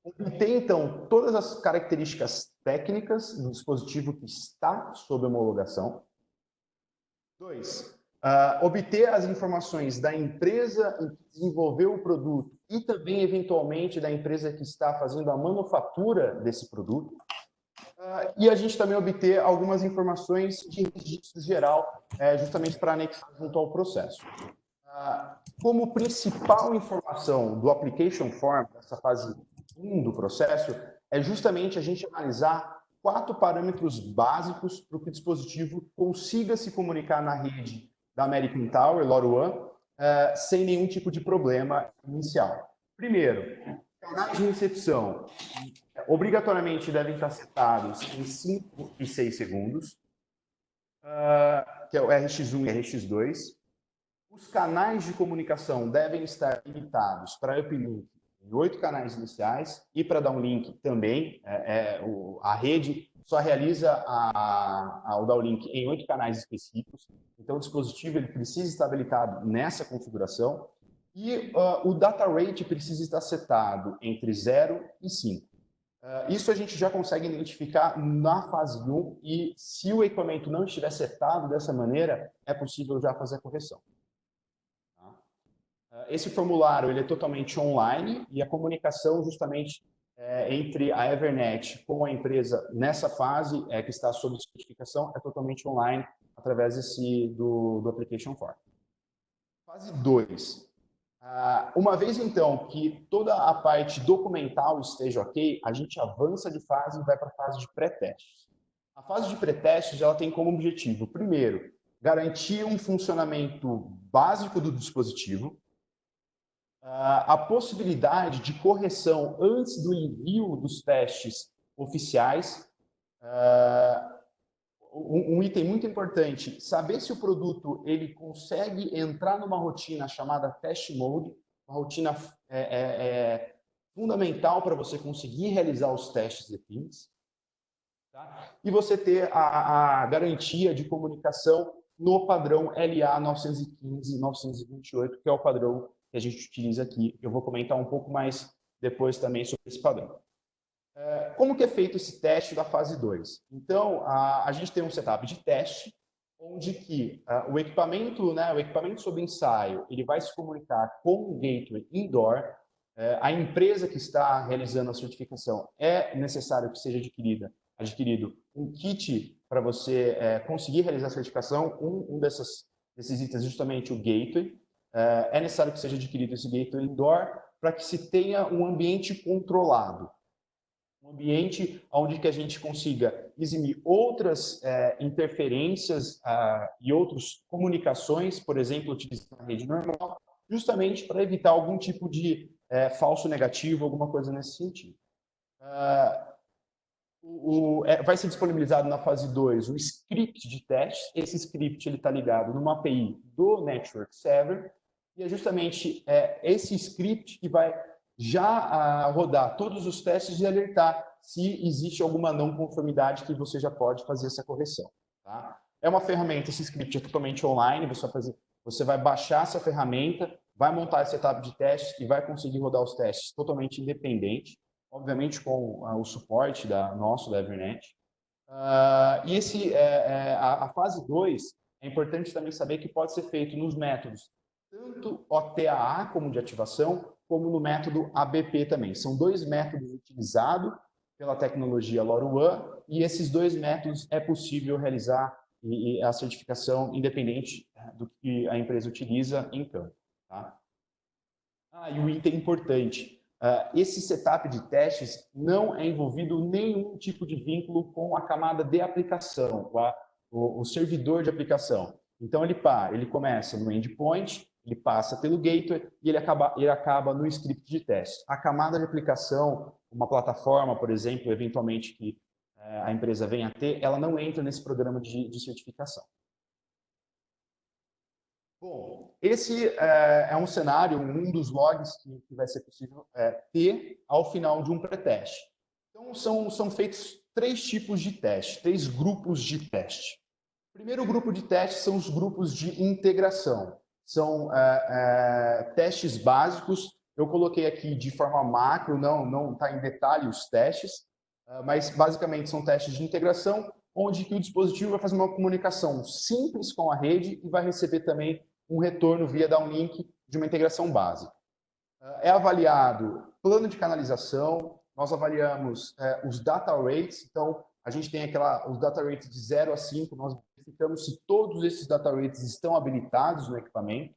obter, então, todas as características técnicas do dispositivo que está sob homologação. 2, obter as informações da empresa que desenvolveu o produto e também, eventualmente, da empresa que está fazendo a manufatura desse produto. E a gente também obter algumas informações de registro geral, justamente para anexar junto ao processo. Como principal informação do Application Form, dessa fase 1 do processo, é justamente a gente analisar 4 parâmetros básicos para que o dispositivo consiga se comunicar na rede da American Tower, LoRaWAN, sem nenhum tipo de problema inicial. Primeiro, canais de recepção obrigatoriamente devem estar setados em 5 e 6 segundos, que é o RX1 e RX2. Os canais de comunicação devem estar limitados para uplink em 8 canais iniciais e para downlink também. A rede só realiza o downlink em 8 canais específicos. Então, o dispositivo ele precisa estar habilitado nessa configuração. E o data rate precisa estar setado entre 0 e 5. Isso a gente já consegue identificar na fase 1 e se o equipamento não estiver setado dessa maneira, é possível já fazer a correção. Esse formulário ele é totalmente online e a comunicação justamente entre a Evernet com a empresa nessa fase que está sob certificação é totalmente online através do Application Form. Fase 2. Uma vez, então, que toda a parte documental esteja ok, a gente avança de fase e vai para a fase de pré-testes. A fase de pré-testes ela tem como objetivo, primeiro, garantir um funcionamento básico do dispositivo, a possibilidade de correção antes do envio dos testes oficiais, um item muito importante, saber se o produto ele consegue entrar numa rotina chamada Test Mode, uma rotina fundamental para você conseguir realizar os testes de pins, tá? E você ter a garantia de comunicação no padrão LA 915-928, que é o padrão que a gente utiliza aqui. Eu vou comentar um pouco mais depois também sobre esse padrão. Como que é feito esse teste da fase 2? Então, a gente tem um setup de teste, onde que o equipamento sob ensaio, ele vai se comunicar com o gateway indoor. A empresa que está realizando a certificação é necessário que seja adquirido um kit para você conseguir realizar a certificação. Um desses itens é justamente o gateway. É necessário que seja adquirido esse gateway indoor para que se tenha um ambiente controlado. Um ambiente onde que a gente consiga eximir outras interferências e outras comunicações, por exemplo, utilizando a rede normal, justamente para evitar algum tipo de falso negativo, alguma coisa nesse sentido. Vai ser disponibilizado na fase 2 um script de teste. Esse script está ligado numa API do Network Server e é justamente esse script que vai já rodar todos os testes e alertar se existe alguma não conformidade que você já pode fazer essa correção. Tá? É uma ferramenta, esse script é totalmente online, você vai baixar essa ferramenta, vai montar esse setup de testes e vai conseguir rodar os testes totalmente independente, obviamente com o suporte da Evernet. E a fase 2 é importante também saber que pode ser feito nos métodos tanto OTAA, como de ativação, como no método ABP também. São dois métodos utilizados pela tecnologia LoRaWAN, e esses dois métodos é possível realizar a certificação independente do que a empresa utiliza em campo. Tá? E um item importante, esse setup de testes não é envolvido nenhum tipo de vínculo com a camada de aplicação, o servidor de aplicação. Então, ele começa no endpoint, ele passa pelo gateway e ele acaba no script de teste. A camada de aplicação, uma plataforma, por exemplo, eventualmente que a empresa venha a ter, ela não entra nesse programa de certificação. Bom, esse é um cenário, um dos logs que vai ser possível ter ao final de um pré-teste. Então, são feitos 3 tipos de teste, 3 grupos de teste. O primeiro grupo de teste são os grupos de integração. São testes básicos. Eu coloquei aqui de forma macro, não está em detalhe os testes, mas basicamente são testes de integração, onde que o dispositivo vai fazer uma comunicação simples com a rede e vai receber também um retorno via downlink de uma integração básica. É avaliado plano de canalização, nós avaliamos os data rates, então a gente tem os data rates de 0 a 5, nós verificamos se todos esses data rates estão habilitados no equipamento.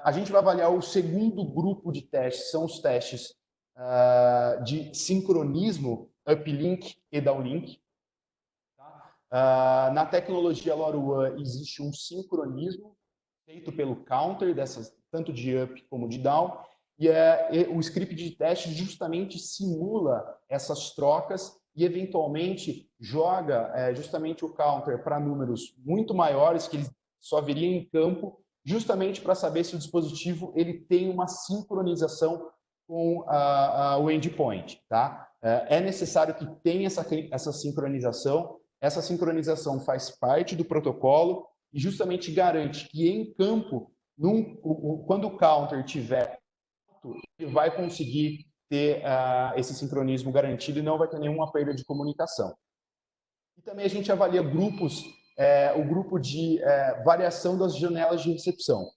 A gente vai avaliar o segundo grupo de testes, são os testes de sincronismo, uplink e downlink. Na tecnologia LoRaWAN existe um sincronismo feito pelo counter, tanto de up como de down, e o script de teste justamente simula essas trocas e, eventualmente, joga justamente o counter para números muito maiores, que ele só viria em campo, justamente para saber se o dispositivo ele tem uma sincronização com o endpoint. Tá? É necessário que tenha essa sincronização. Essa sincronização faz parte do protocolo e justamente garante que em campo, quando o counter tiver, ele vai conseguir ter esse sincronismo garantido e não vai ter nenhuma perda de comunicação. E também a gente avalia grupos, o grupo de variação das janelas de recepção.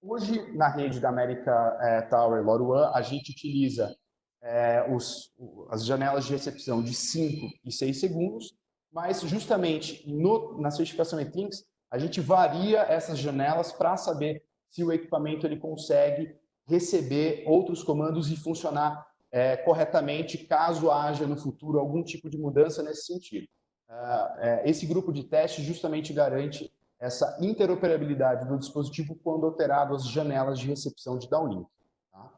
Hoje, na rede da America Tower LoRaWAN, a gente utiliza as janelas de recepção de 5 e 6 segundos, mas justamente na certificação Ethinx, a gente varia essas janelas para saber se o equipamento ele consegue receber outros comandos e funcionar corretamente, caso haja no futuro algum tipo de mudança nesse sentido. Esse grupo de teste justamente garante essa interoperabilidade do dispositivo quando alterado as janelas de recepção de downlink. Tá?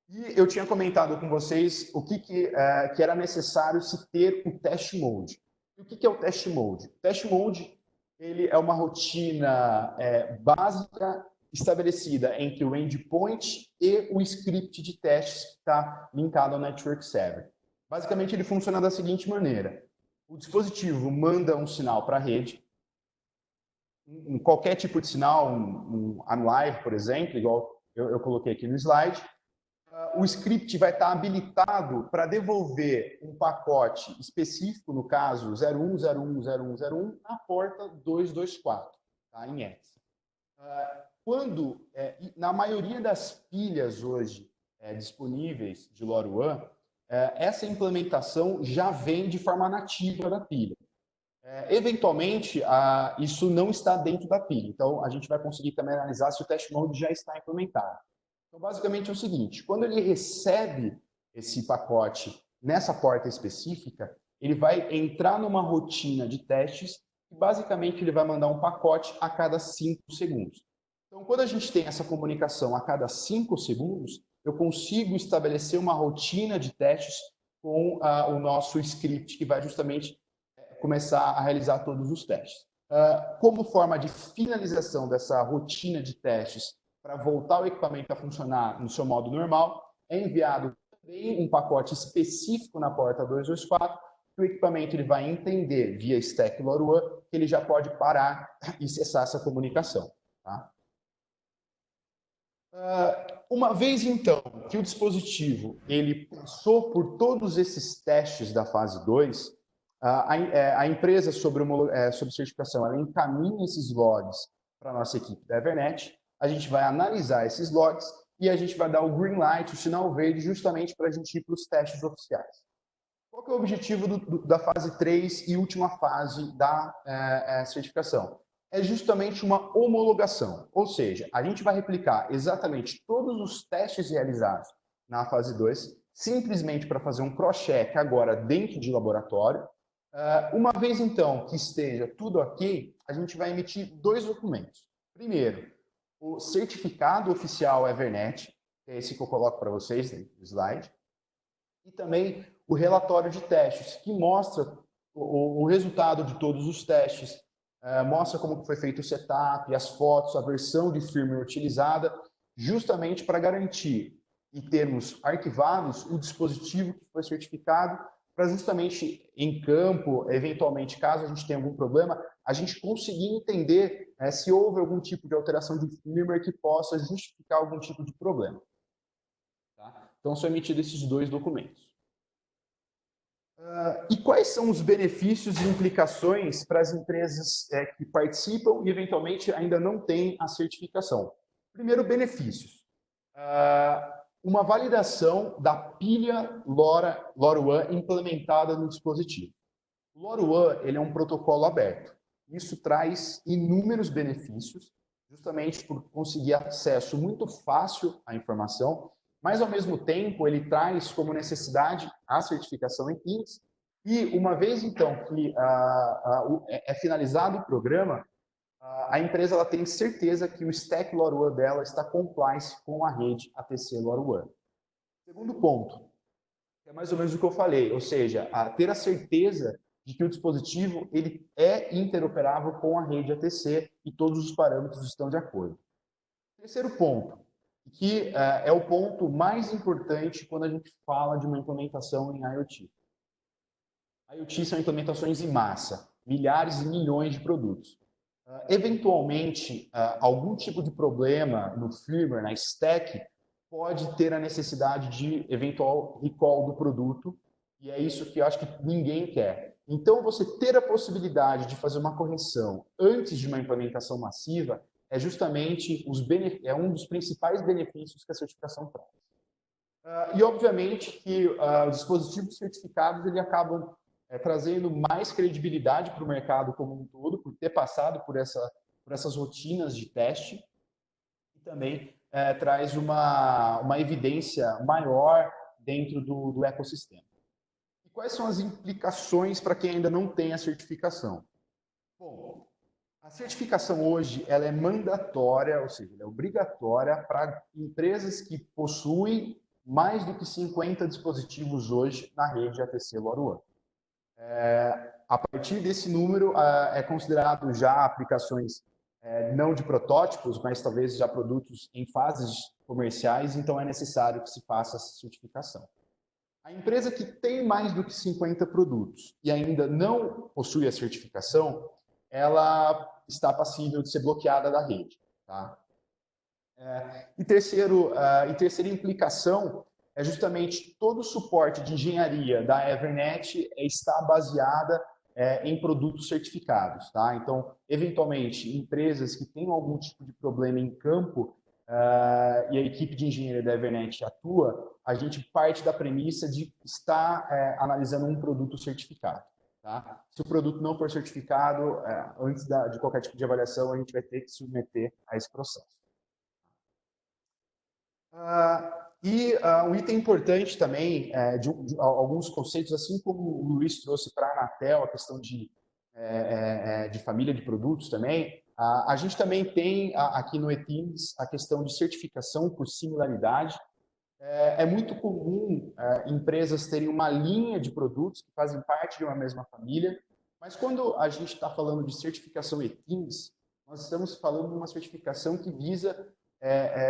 E eu tinha comentado com vocês o que era necessário se ter o test mode. E o que é o test mode? O test mode ele é uma rotina básica estabelecida entre o endpoint e o script de testes que está linkado ao Network Server. Basicamente, ele funciona da seguinte maneira. O dispositivo manda um sinal para a rede, qualquer tipo de sinal, um unlive, por exemplo, igual eu coloquei aqui no slide. O script vai estar habilitado para devolver um pacote específico, no caso 01010101, na porta 224, tá? Em X. Na maioria das pilhas hoje disponíveis de LoRaWAN, essa implementação já vem de forma nativa da pilha. Eventualmente, isso não está dentro da pilha, então a gente vai conseguir também analisar se o test mode já está implementado. Então, basicamente é o seguinte, quando ele recebe esse pacote nessa porta específica, ele vai entrar numa rotina de testes e, basicamente, ele vai mandar um pacote a cada 5 segundos. Então, quando a gente tem essa comunicação a cada 5 segundos, eu consigo estabelecer uma rotina de testes com o nosso script, que vai justamente começar a realizar todos os testes. Como forma de finalização dessa rotina de testes, para voltar o equipamento a funcionar no seu modo normal, é enviado também um pacote específico na porta 224, que o equipamento ele vai entender via stack LoRaWAN que ele já pode parar e cessar essa comunicação. Tá? Uma vez, então, que o dispositivo ele passou por todos esses testes da fase 2, A empresa sobre certificação, ela encaminha esses logs para a nossa equipe da Evernet, a gente vai analisar esses logs e a gente vai dar o green light, o sinal verde, justamente para a gente ir para os testes oficiais. Qual que é o objetivo da fase 3 e última fase da certificação? É justamente uma homologação, ou seja, a gente vai replicar exatamente todos os testes realizados na fase 2, simplesmente para fazer um cross-check agora dentro de laboratório. Uma vez, então, que esteja tudo ok, a gente vai emitir 2 documentos. Primeiro, o certificado oficial Evernet, que é esse que eu coloco para vocês no slide, e também o relatório de testes, que mostra o resultado de todos os testes, mostra como foi feito o setup, as fotos, a versão de firmware utilizada, justamente para garantir e termos arquivados o dispositivo que foi certificado, para justamente em campo, eventualmente, caso a gente tenha algum problema, a gente conseguir entender se houve algum tipo de alteração de firmware que possa justificar algum tipo de problema. Tá? Então, são emitidos esses 2 documentos. E quais são os benefícios e implicações para as empresas que participam e, eventualmente, ainda não têm a certificação? Primeiro, benefícios. Uma validação da pilha LoRaWAN implementada no dispositivo. O LoRaWAN ele é um protocolo aberto. Isso traz inúmeros benefícios, justamente por conseguir acesso muito fácil à informação, mas, ao mesmo tempo, ele traz como necessidade a certificação em pins. E, uma vez, então, que é finalizado o programa, a empresa ela tem certeza que o stack LoRaWAN dela está compliance com a rede ATC LoRaWAN. Segundo ponto, é mais ou menos o que eu falei, ou seja, ter a certeza de que o dispositivo ele é interoperável com a rede ATC e todos os parâmetros estão de acordo. Terceiro ponto, que é o ponto mais importante quando a gente fala de uma implementação em IoT. IoT são implementações em massa, milhares e milhões de produtos. Eventualmente, algum tipo de problema no firmware, na stack, pode ter a necessidade de eventual recall do produto, e é isso que eu acho que ninguém quer. Então, você ter a possibilidade de fazer uma correção antes de uma implementação massiva é justamente um dos principais benefícios que a certificação traz. E, obviamente, que os dispositivos certificados ele acabam trazendo mais credibilidade para o mercado como um todo, por ter passado por essas rotinas de teste, e também traz uma evidência maior dentro do ecossistema. E quais são as implicações para quem ainda não tem a certificação? Bom, a certificação hoje ela é mandatória, ou seja, ela é obrigatória para empresas que possuem mais do que 50 dispositivos hoje na rede ATC LoRaWAN. A partir desse número, é considerado já aplicações não de protótipos, mas talvez já produtos em fases comerciais, então é necessário que se faça essa certificação. A empresa que tem mais do que 50 produtos e ainda não possui a certificação, ela está passível de ser bloqueada da rede. Tá? E terceira implicação é justamente todo o suporte de engenharia da Evernet está baseada em produtos certificados. Tá? Então, eventualmente, empresas que têm algum tipo de problema em campo e a equipe de engenharia da Evernet atua, a gente parte da premissa de estar analisando um produto certificado. Tá? Se o produto não for certificado, antes de qualquer tipo de avaliação, a gente vai ter que se submeter a esse processo. Um item importante também, de alguns conceitos, assim como o Luiz trouxe para a Anatel, a questão de família de produtos também, a gente também tem aqui no eTeams a questão de certificação por similaridade. É muito comum empresas terem uma linha de produtos que fazem parte de uma mesma família, mas quando a gente está falando de certificação eTeams, nós estamos falando de uma certificação que visa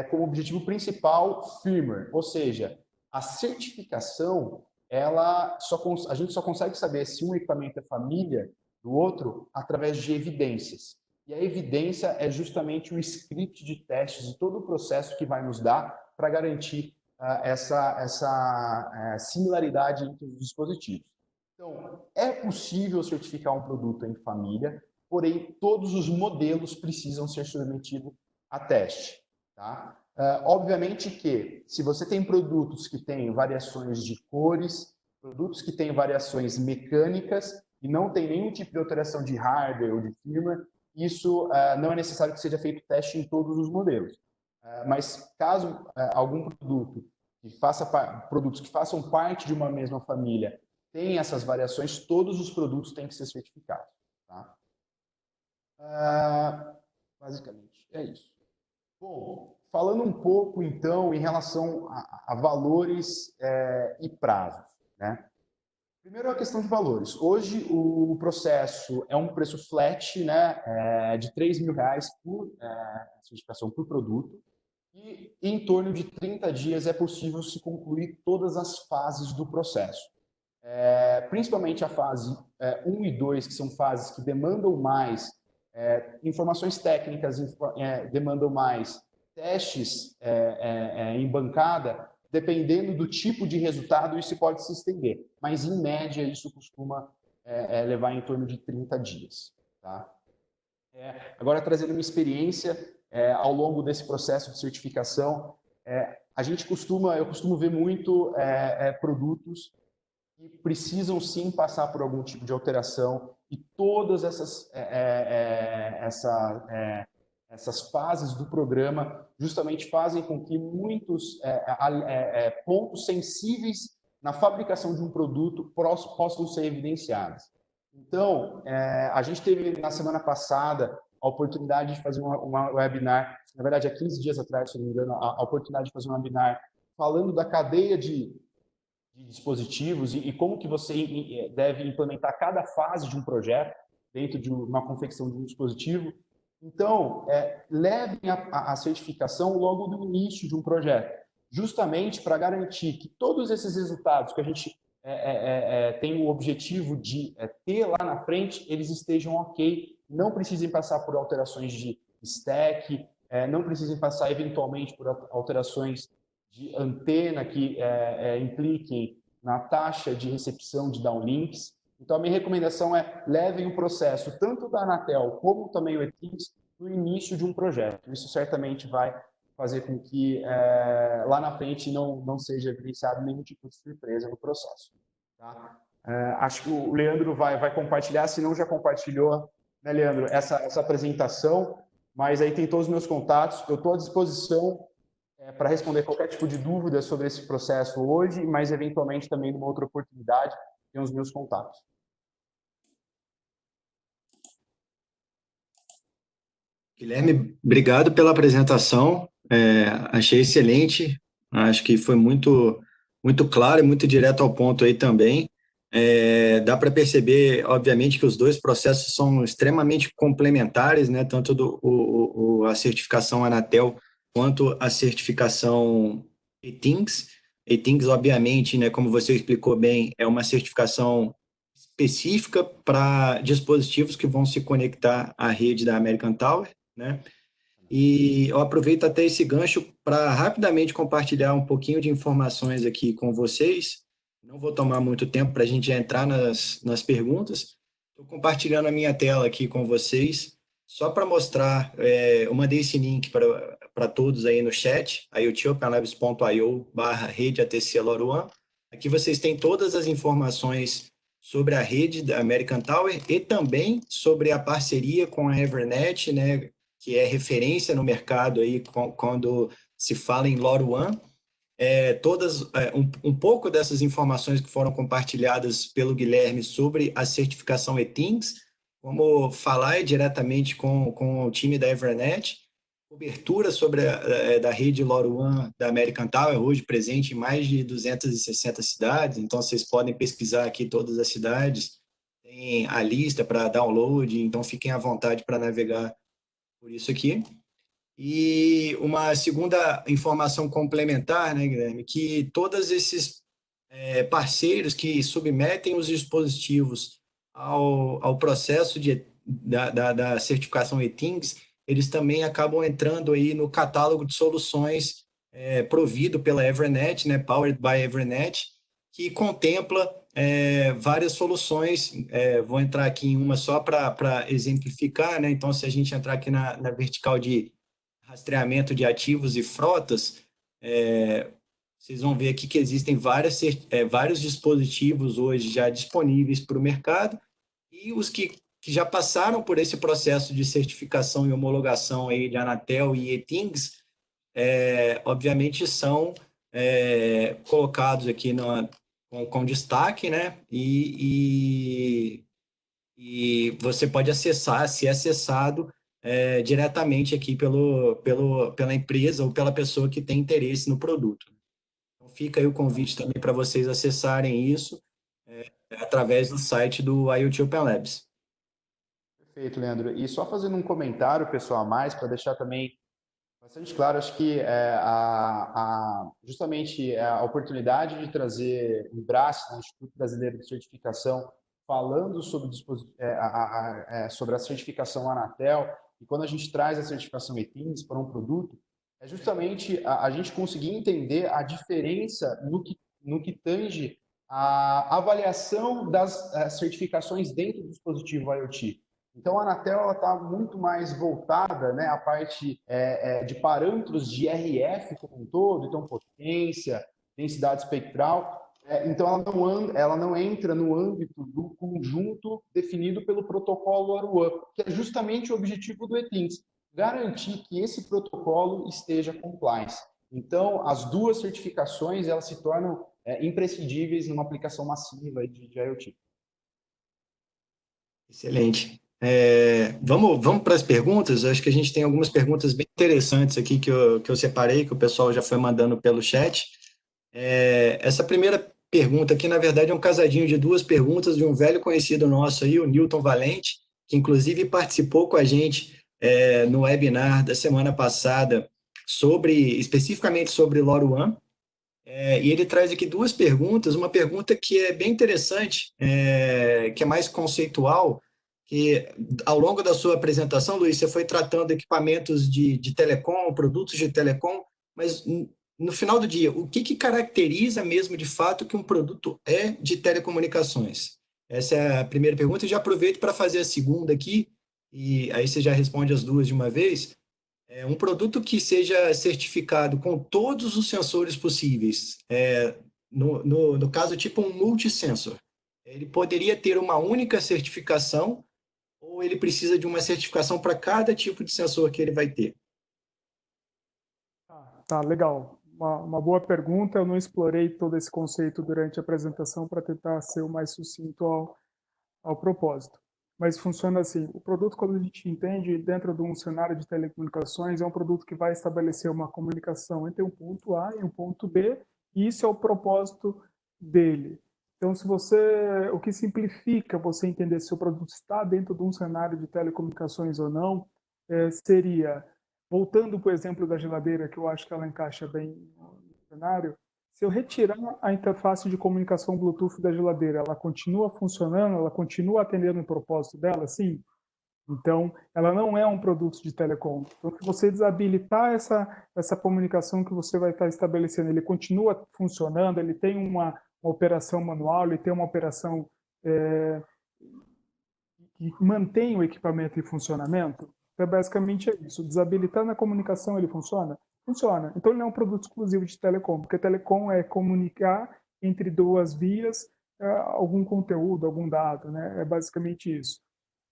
como objetivo principal firmware, ou seja, a certificação, a gente só consegue saber se um equipamento é família do outro através de evidências. E a evidência é justamente o script de testes e todo o processo que vai nos dar para garantir essa similaridade entre os dispositivos. Então, é possível certificar um produto em família, porém, todos os modelos precisam ser submetidos a teste. Tá? Obviamente que, se você tem produtos que têm variações de cores, produtos que têm variações mecânicas e não tem nenhum tipo de alteração de hardware ou de firmware, isso não é necessário que seja feito teste em todos os modelos. Mas caso algum produto produtos que façam parte de uma mesma família tenha essas variações, todos os produtos têm que ser certificados. Tá? Basicamente, é isso. Bom, falando um pouco, então, em relação a valores e prazos. Né? Primeiro, a questão de valores. Hoje, o processo é um preço flat, né, de R$3.000 por certificação por produto, e em torno de 30 dias é possível se concluir todas as fases do processo. Principalmente a fase 1 e 2, que são fases que demandam mais informações técnicas, demandam mais testes em bancada, dependendo do tipo de resultado, isso pode se estender. Mas, em média, isso costuma levar em torno de 30 dias. Tá? Agora, trazendo uma experiência ao longo desse processo de certificação, eu costumo ver muito produtos que precisam sim passar por algum tipo de alteração, e todas essas fases do programa justamente fazem com que muitos pontos sensíveis na fabricação de um produto possam ser evidenciados. Então, a gente teve na semana passada a oportunidade de fazer uma webinar, na verdade há 15 dias atrás, se não me engano, a oportunidade de fazer um webinar falando da cadeia de dispositivos e como que você deve implementar cada fase de um projeto dentro de uma confecção de um dispositivo. Então, levem a certificação logo no início de um projeto, justamente para garantir que todos esses resultados que a gente tem o objetivo de ter lá na frente, eles estejam ok, não precisem passar por alterações de stack, não precisem passar eventualmente por alterações de antena que impliquem na taxa de recepção de downlinks. Então, a minha recomendação é levem o processo, tanto da Anatel como também o ETINGS, no início de um projeto. Isso certamente vai fazer com que lá na frente não seja evidenciado nenhum tipo de surpresa no processo. Tá? Acho que o Leandro vai compartilhar, se não já compartilhou, né, Leandro, essa apresentação, mas aí tem todos os meus contatos, eu estou à disposição para responder qualquer tipo de dúvida sobre esse processo hoje, mas eventualmente também numa outra oportunidade, tem os meus contatos. Guilherme, obrigado pela apresentação. Achei excelente. Acho que foi muito, muito claro e muito direto ao ponto aí também. Dá para perceber, obviamente, que os dois processos são extremamente complementares, né? Tanto a certificação Anatel quanto a certificação ETINGS. ETINGS, obviamente, né, como você explicou bem, é uma certificação específica para dispositivos que vão se conectar à rede da American Tower, né? E eu aproveito até esse gancho para rapidamente compartilhar um pouquinho de informações aqui com vocês. Não vou tomar muito tempo para a gente entrar nas perguntas. Estou compartilhando a minha tela aqui com vocês, só para mostrar, eu mandei esse link para todos aí no chat, iotopenlabs.io/rede ATC LoRaWAN. Aqui vocês têm todas as informações sobre a rede da American Tower e também sobre a parceria com a Evernet, né, que é referência no mercado aí quando se fala em LoRaWAN. Um pouco dessas informações que foram compartilhadas pelo Guilherme sobre a certificação ETINGS, como falar diretamente com o time da Evernet, cobertura sobre da rede LoRaWAN da American Tower, hoje presente em mais de 260 cidades, então vocês podem pesquisar aqui todas as cidades, tem a lista para download, então fiquem à vontade para navegar por isso aqui. E uma segunda informação complementar, né, Guilherme, que todos esses parceiros que submetem os dispositivos ao processo da certificação ETINGS, eles também acabam entrando aí no catálogo de soluções provido pela Evernet, né, Powered by Evernet, que contempla várias soluções. Vou entrar aqui em uma só para exemplificar, né? Então, se a gente entrar aqui na vertical de rastreamento de ativos e frotas, vocês vão ver aqui que existem vários dispositivos hoje já disponíveis para o mercado, e os que já passaram por esse processo de certificação e homologação aí de Anatel e ETINGS, obviamente são colocados aqui com destaque, né? E você pode ser acessado diretamente aqui pela empresa ou pela pessoa que tem interesse no produto. Então, fica aí o convite também para vocês acessarem isso através do site do IoT Open Labs. Perfeito, Leandro. E só fazendo um comentário, pessoal, a mais, para deixar também bastante claro, acho que justamente a oportunidade de trazer o IBRACE, né, Instituto Brasileiro de Certificação, falando sobre, sobre a certificação Anatel, e quando a gente traz a certificação ETINGS para um produto, é justamente a gente conseguir entender a diferença no que tange a avaliação das certificações dentro do dispositivo IoT. Então, a Anatel está muito mais voltada, né, à parte de parâmetros de RF como um todo, então potência, densidade espectral. Então, ela não entra no âmbito do conjunto definido pelo protocolo ARUAN, que é justamente o objetivo do ETINGS, garantir que esse protocolo esteja compliance. Então, as duas certificações elas se tornam imprescindíveis numa aplicação massiva de IoT. Excelente. Vamos para as perguntas. Acho que a gente tem algumas perguntas bem interessantes aqui que eu separei, que o pessoal já foi mandando pelo chat. Essa primeira pergunta aqui, na verdade, é um casadinho de duas perguntas de um velho conhecido nosso aí, o Newton Valente, que inclusive participou com a gente no webinar da semana passada especificamente sobre LoRaWAN. E ele traz aqui duas perguntas, uma pergunta que é bem interessante, que é mais conceitual, que ao longo da sua apresentação, Luiz, você foi tratando equipamentos de telecom, produtos de telecom, mas no final do dia, o que caracteriza mesmo de fato que um produto é de telecomunicações? Essa é a primeira pergunta, e já aproveito para fazer a segunda aqui, e aí você já responde as duas de uma vez. Um produto que seja certificado com todos os sensores possíveis, no caso, tipo um multisensor, ele poderia ter uma única certificação ou ele precisa de uma certificação para cada tipo de sensor que ele vai ter? Tá, legal. Uma boa pergunta. Eu não explorei todo esse conceito durante a apresentação para tentar ser o mais sucinto ao propósito. Mas funciona assim, o produto, quando a gente entende dentro de um cenário de telecomunicações, é um produto que vai estabelecer uma comunicação entre um ponto A e um ponto B, e isso é o propósito dele. Então, o que simplifica você entender se o produto está dentro de um cenário de telecomunicações ou não, seria, voltando para o exemplo da geladeira, que eu acho que ela encaixa bem no cenário, se eu retirar a interface de comunicação Bluetooth da geladeira, ela continua funcionando, ela continua atendendo o propósito dela? Sim. Então, ela não é um produto de telecom. Então, se você desabilitar essa comunicação que você vai estar estabelecendo, ele continua funcionando, ele tem uma operação manual, ele tem uma operação que mantém o equipamento em funcionamento. Então, basicamente é isso. Desabilitando a comunicação, ele funciona? Funciona. Então, ele não é um produto exclusivo de telecom, porque telecom é comunicar entre duas vias algum conteúdo, algum dado, né? É basicamente isso.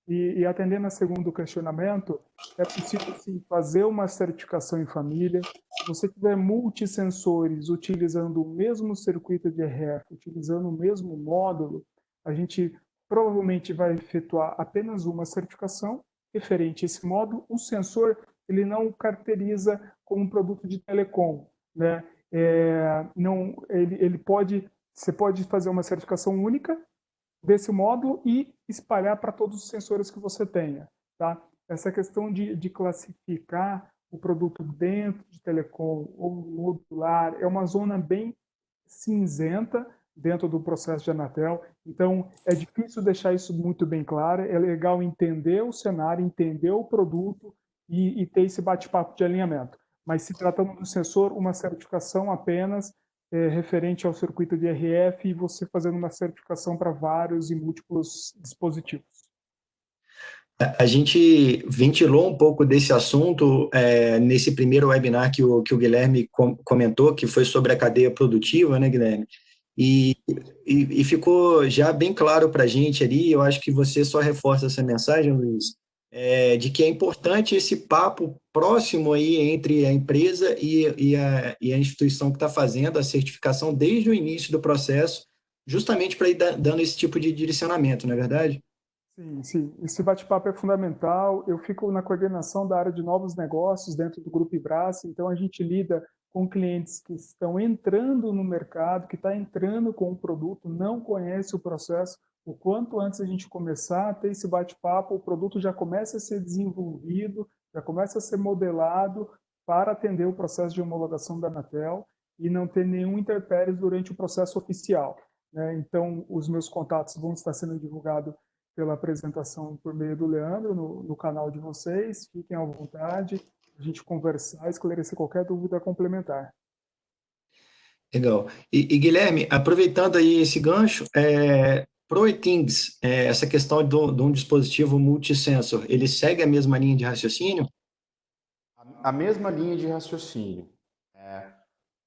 E atendendo a segundo questionamento, é possível, sim, fazer uma certificação em família. Se você tiver multissensores utilizando o mesmo circuito de RF, utilizando o mesmo módulo, a gente provavelmente vai efetuar apenas uma certificação referente a esse módulo. O sensor, ele não caracteriza como um produto de telecom, né? Você pode fazer uma certificação única desse módulo e espalhar para todos os sensores que você tenha, tá? Essa questão de classificar o produto dentro de telecom ou modular é uma zona bem cinzenta dentro do processo de Anatel, então é difícil deixar isso muito bem claro, é legal entender o cenário, entender o produto e ter esse bate-papo de alinhamento. Mas se tratando do sensor, uma certificação apenas referente ao circuito de RF e você fazendo uma certificação para vários e múltiplos dispositivos. A gente ventilou um pouco desse assunto nesse primeiro webinar que o Guilherme comentou, que foi sobre a cadeia produtiva, né, Guilherme? E ficou já bem claro para a gente ali, eu acho que você só reforça essa mensagem, Luiz, de que é importante esse papo próximo aí entre a empresa e a instituição que está fazendo a certificação desde o início do processo, justamente para ir dando esse tipo de direcionamento, não é verdade? Sim, sim. Esse bate-papo é fundamental. Eu fico na coordenação da área de novos negócios dentro do Grupo Ibrás, então a gente lida com clientes que estão entrando no mercado, que está entrando com o produto, não conhece o processo. O quanto antes a gente começar a ter esse bate-papo, o produto já começa a ser desenvolvido, já começa a ser modelado para atender o processo de homologação da Anatel e não ter nenhum intempéries durante o processo oficial, né? Então, os meus contatos vão estar sendo divulgados pela apresentação por meio do Leandro no canal de vocês. Fiquem à vontade, a gente conversar, esclarecer qualquer dúvida complementar. Legal. E Guilherme, aproveitando aí esse gancho, ProEthings, essa questão de um dispositivo multisensor, ele segue a mesma linha de raciocínio? A mesma linha de raciocínio.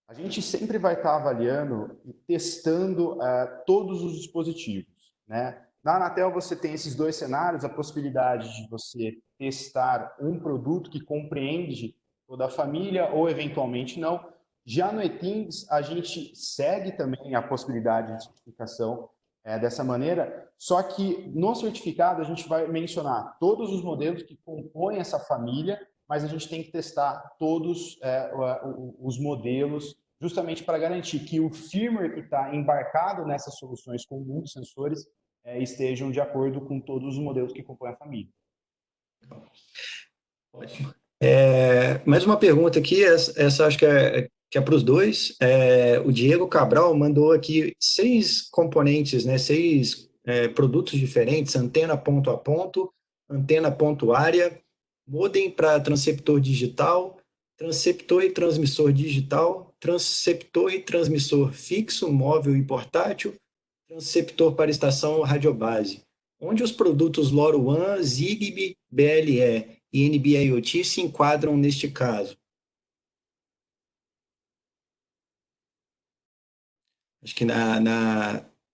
A gente sempre vai estar avaliando e testando todos os dispositivos, né? Na Anatel você tem esses dois cenários, a possibilidade de você testar um produto que compreende toda a família ou eventualmente não. Já no eThings, a gente segue também a possibilidade de certificação dessa maneira, só que no certificado a gente vai mencionar todos os modelos que compõem essa família, mas a gente tem que testar todos os modelos justamente para garantir que o firmware que está embarcado nessas soluções com muitos sensores estejam de acordo com todos os modelos que compõem a família. Ótimo. Mais uma pergunta aqui, essa acho que é para os dois. O Diego Cabral mandou aqui 6 componentes, né, 6 produtos diferentes: antena ponto a ponto, antena ponto área, modem para transceptor digital, transceptor e transmissor digital, transceptor e transmissor fixo, móvel e portátil, transceptor para estação radiobase, onde os produtos LoRaWAN, Zigbee, BLE e NB-IoT se enquadram neste caso. Acho que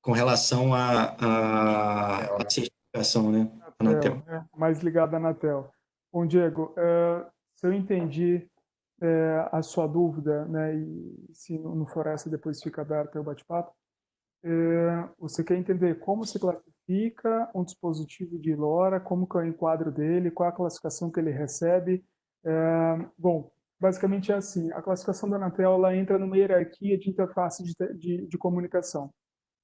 com relação à certificação, né? Anatel, né? Mais ligada à Anatel. Bom, Diego, se eu entendi a sua dúvida, né, e se não for essa, depois fica aberto o bate-papo, você quer entender como se classifica um dispositivo de LoRa, como que é o enquadro dele, qual a classificação que ele recebe. Bom, basicamente é assim, a classificação da Anatel ela entra numa hierarquia de interface de comunicação.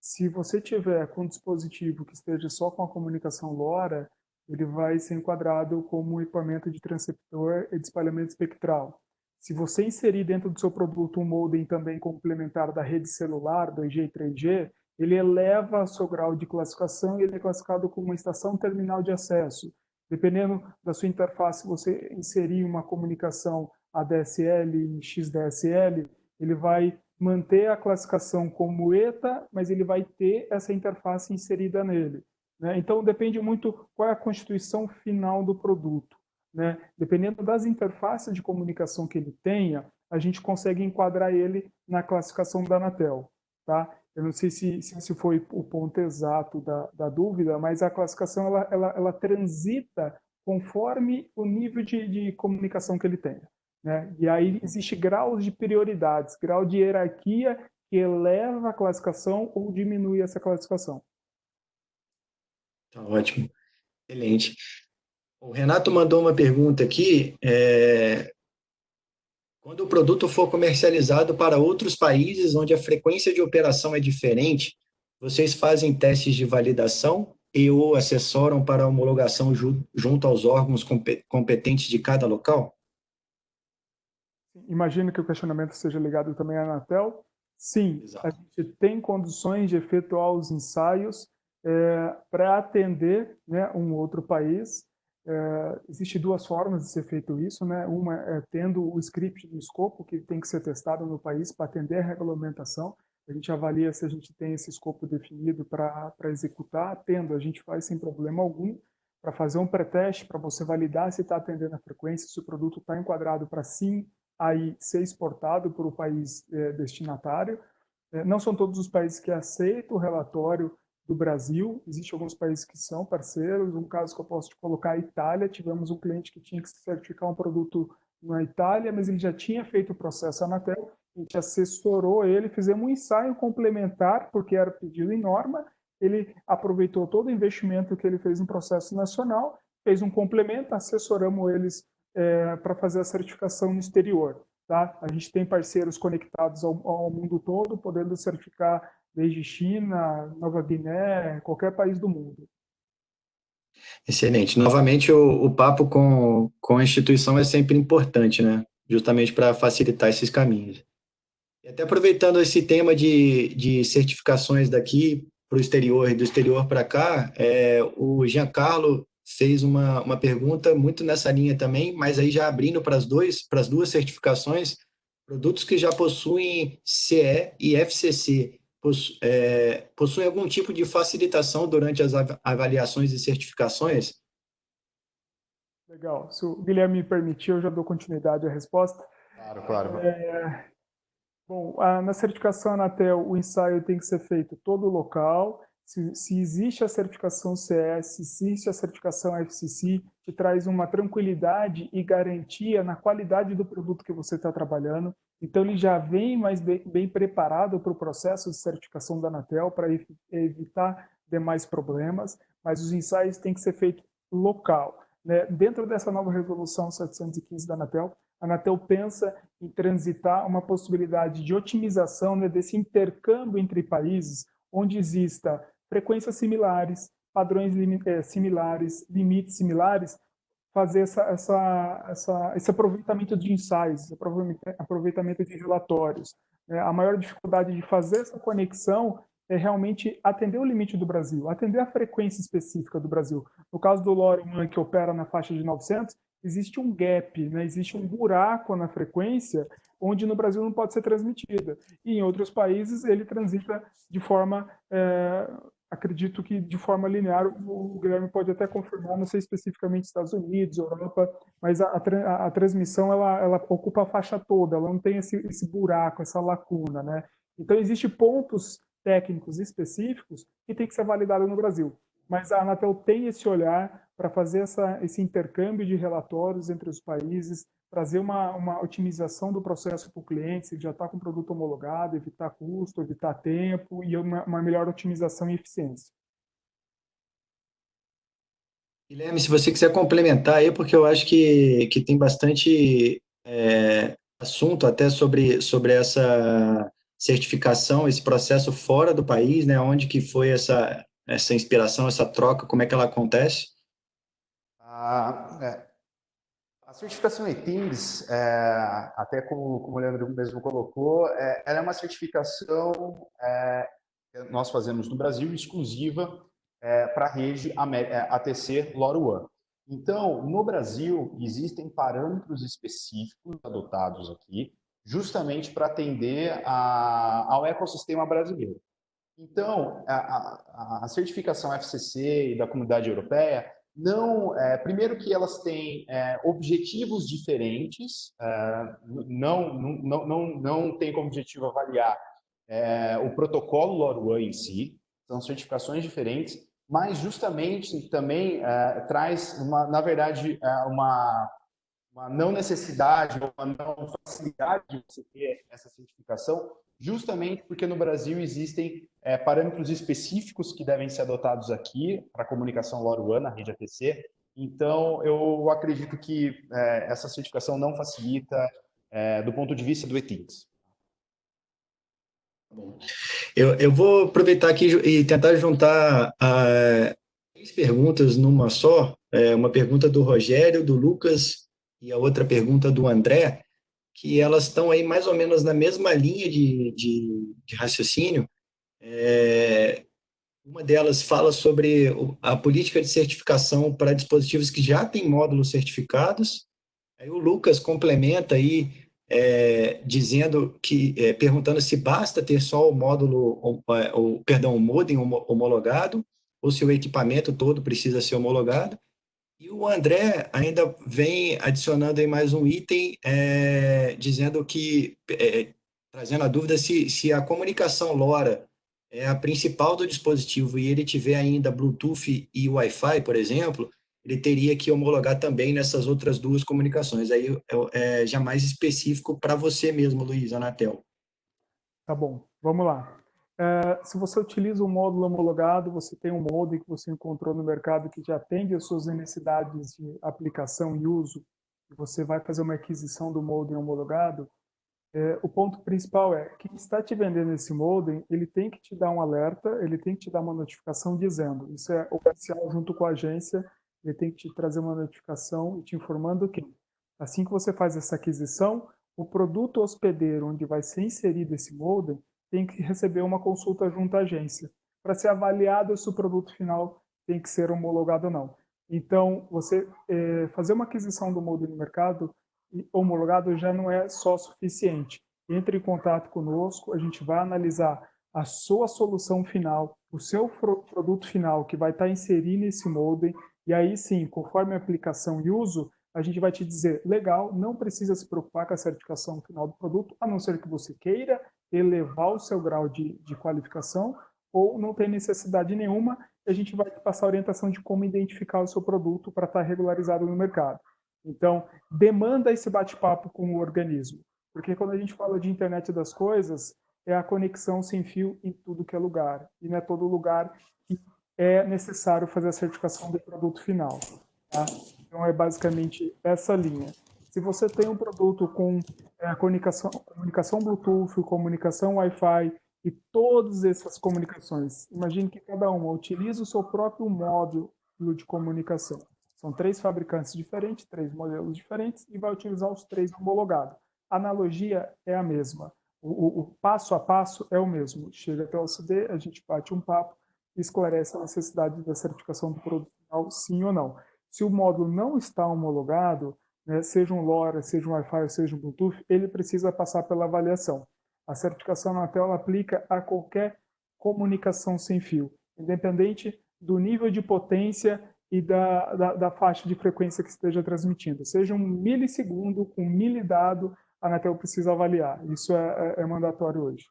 Se você tiver com um dispositivo que esteja só com a comunicação LoRa, ele vai ser enquadrado como um equipamento de transceptor e de espalhamento espectral. Se você inserir dentro do seu produto um modem também complementar da rede celular, 2G e 3G, ele eleva o seu grau de classificação e ele é classificado como uma estação terminal de acesso. Dependendo da sua interface, você inserir uma comunicação ADSL e XDSL, ele vai manter a classificação como ETA, mas ele vai ter essa interface inserida nele, né? Então, depende muito qual é a constituição final do produto, né? Dependendo das interfaces de comunicação que ele tenha, a gente consegue enquadrar ele na classificação da Anatel, tá? Eu não sei se foi o ponto exato da dúvida, mas a classificação ela transita conforme o nível de comunicação que ele tenha, né? E aí existe graus de prioridades, grau de hierarquia que eleva a classificação ou diminui essa classificação. Tá ótimo, excelente. O Renato mandou uma pergunta aqui. Quando o produto for comercializado para outros países onde a frequência de operação é diferente, vocês fazem testes de validação e ou assessoram para a homologação junto aos órgãos competentes de cada local? Imagino que o questionamento seja ligado também à Anatel. Sim, Exato. a gente tem condições de efetuar os ensaios para atender, né, um outro país. Existem duas formas de ser feito isso, né? Uma é tendo o script do escopo que tem que ser testado no país para atender a regulamentação. A gente avalia se a gente tem esse escopo definido para executar. Tendo, a gente faz sem problema algum para fazer um pré-teste, para você validar se está atendendo a frequência, se o produto está enquadrado para sim aí ser exportado para o país destinatário. Não são todos os países que aceitam o relatório do Brasil, existem alguns países que são parceiros. Um caso que eu posso te colocar é a Itália. Tivemos um cliente que tinha que certificar um produto na Itália, mas ele já tinha feito o processo Anatel. A gente assessorou ele, fizemos um ensaio complementar, porque era pedido em norma. Ele aproveitou todo o investimento que ele fez no processo nacional, fez um complemento, assessoramos eles para fazer a certificação no exterior. Tá? A gente tem parceiros conectados ao mundo todo, podendo certificar desde China, Nova Guiné, qualquer país do mundo. Excelente. Novamente, o papo com a instituição é sempre importante, né? Justamente para facilitar esses caminhos. E até aproveitando esse tema de certificações daqui para o exterior e do exterior para cá, o Giancarlo fez uma pergunta muito nessa linha também, mas aí já abrindo para as duas certificações, produtos que já possuem CE e FCC, possuem algum tipo de facilitação durante as avaliações e certificações? Legal. Se o Guilherme me permitir, eu já dou continuidade à resposta. Claro, claro. Bom, na certificação Anatel, o ensaio tem que ser feito todo local. Se existe a certificação CS, se existe a certificação FCC, te traz uma tranquilidade e garantia na qualidade do produto que você está trabalhando. Então, ele já vem mais bem preparado para o processo de certificação da Anatel, para evitar demais problemas, mas os ensaios têm que ser feitos local. Né? Dentro dessa nova resolução 715 da Anatel, a Anatel pensa em transitar uma possibilidade de otimização, né, desse intercâmbio entre países, onde exista frequências similares, padrões similares, limites similares, fazer esse aproveitamento de ensaios, esse aproveitamento de relatórios. A maior dificuldade de fazer essa conexão é realmente atender o limite do Brasil, atender a frequência específica do Brasil. No caso do LoRaWAN, que opera na faixa de 900, existe um gap, né? Existe um buraco na frequência onde no Brasil não pode ser transmitida. E em outros países ele transita de forma, acredito que de forma linear. O Guilherme pode até confirmar, não sei especificamente Estados Unidos, Europa, mas a transmissão ela ocupa a faixa toda, ela não tem esse buraco, essa lacuna, né? Então, existem pontos técnicos específicos que tem que ser validado no Brasil. Mas a Anatel tem esse olhar para fazer esse intercâmbio de relatórios entre os países, trazer uma otimização do processo para o cliente, se ele já está com o produto homologado, evitar custo, evitar tempo e uma melhor otimização e eficiência. Guilherme, se você quiser complementar aí, porque eu acho que tem bastante assunto até sobre essa certificação, esse processo fora do país, né? Onde que foi essa inspiração, essa troca, como é que ela acontece? A certificação ETINGS, até como o Leandro mesmo colocou, ela é uma certificação que nós fazemos no Brasil, exclusiva para a rede ATC LoRaWAN. Então, no Brasil, existem parâmetros específicos adotados aqui, justamente para atender ao ecossistema brasileiro. Então, a certificação FCC e da Comunidade Europeia, primeiro que elas têm objetivos diferentes, não tem como objetivo avaliar o protocolo LoRaWAN em si, são certificações diferentes, mas justamente também traz, na verdade, uma não necessidade, uma não facilidade de você ter essa certificação, justamente porque no Brasil existem parâmetros específicos que devem ser adotados aqui para a comunicação LoRaWAN na rede ATC. Então, eu acredito que essa certificação não facilita do ponto de vista do ETINGS. Eu vou aproveitar aqui e tentar juntar três perguntas numa só. Uma pergunta do Rogério, do Lucas e a outra pergunta do André, que elas estão aí mais ou menos na mesma linha de raciocínio. Uma delas fala sobre a política de certificação para dispositivos que já têm módulos certificados. Aí o Lucas complementa aí, dizendo que, perguntando se basta ter só o módulo, perdão, o modem homologado, ou se o equipamento todo precisa ser homologado. E o André ainda vem adicionando aí mais um item, dizendo que, trazendo a dúvida se a comunicação LoRa é a principal do dispositivo e ele tiver ainda Bluetooth e Wi-Fi, por exemplo, ele teria que homologar também nessas outras duas comunicações. Aí é já mais específico para você mesmo, Luiz, Anatel. Tá bom, vamos lá. Se você utiliza um módulo homologado, você tem um modem que você encontrou no mercado que já atende às suas necessidades de aplicação e uso, e você vai fazer uma aquisição do modem homologado, o ponto principal é, quem está te vendendo esse modem, ele tem que te dar um alerta, ele tem que te dar uma notificação dizendo, isso é oficial junto com a agência, ele tem que te trazer uma notificação e te informando que, assim que você faz essa aquisição, o produto hospedeiro onde vai ser inserido esse modem tem que receber uma consulta junto à agência, para ser avaliado se o produto final tem que ser homologado ou não. Então, você fazer uma aquisição do modem no mercado homologado já não é só suficiente. Entre em contato conosco, a gente vai analisar a sua solução final, o seu produto final que vai estar inserido nesse modem, e aí sim, conforme a aplicação e uso, a gente vai te dizer, legal, não precisa se preocupar com a certificação final do produto, a não ser que você queira elevar o seu grau de qualificação, ou não tem necessidade nenhuma, e a gente vai te passar a orientação de como identificar o seu produto para estar regularizado no mercado. Então, demanda esse bate-papo com o organismo. Porque quando a gente fala de internet das coisas, é a conexão sem fio em tudo que é lugar. E não é todo lugar que é necessário fazer a certificação do produto final. Tá? Então, é basicamente essa linha. Se você tem um produto com comunicação Bluetooth, comunicação Wi-Fi e todas essas comunicações, imagine que cada uma utiliza o seu próprio módulo de comunicação. São 3 fabricantes diferentes, 3 modelos diferentes e vai utilizar os 3 homologados. A analogia é a mesma. O passo a passo é o mesmo. Chega até o CD, a gente bate um papo e esclarece a necessidade da certificação do produto final, sim ou não. Se o módulo não está homologado, né, seja um LoRa, seja um Wi-Fi, seja um Bluetooth, ele precisa passar pela avaliação. A certificação Anatel aplica a qualquer comunicação sem fio, independente do nível de potência e da faixa de frequência que esteja transmitindo. Seja um milissegundo, com milidado, a Anatel precisa avaliar. Isso é mandatório hoje.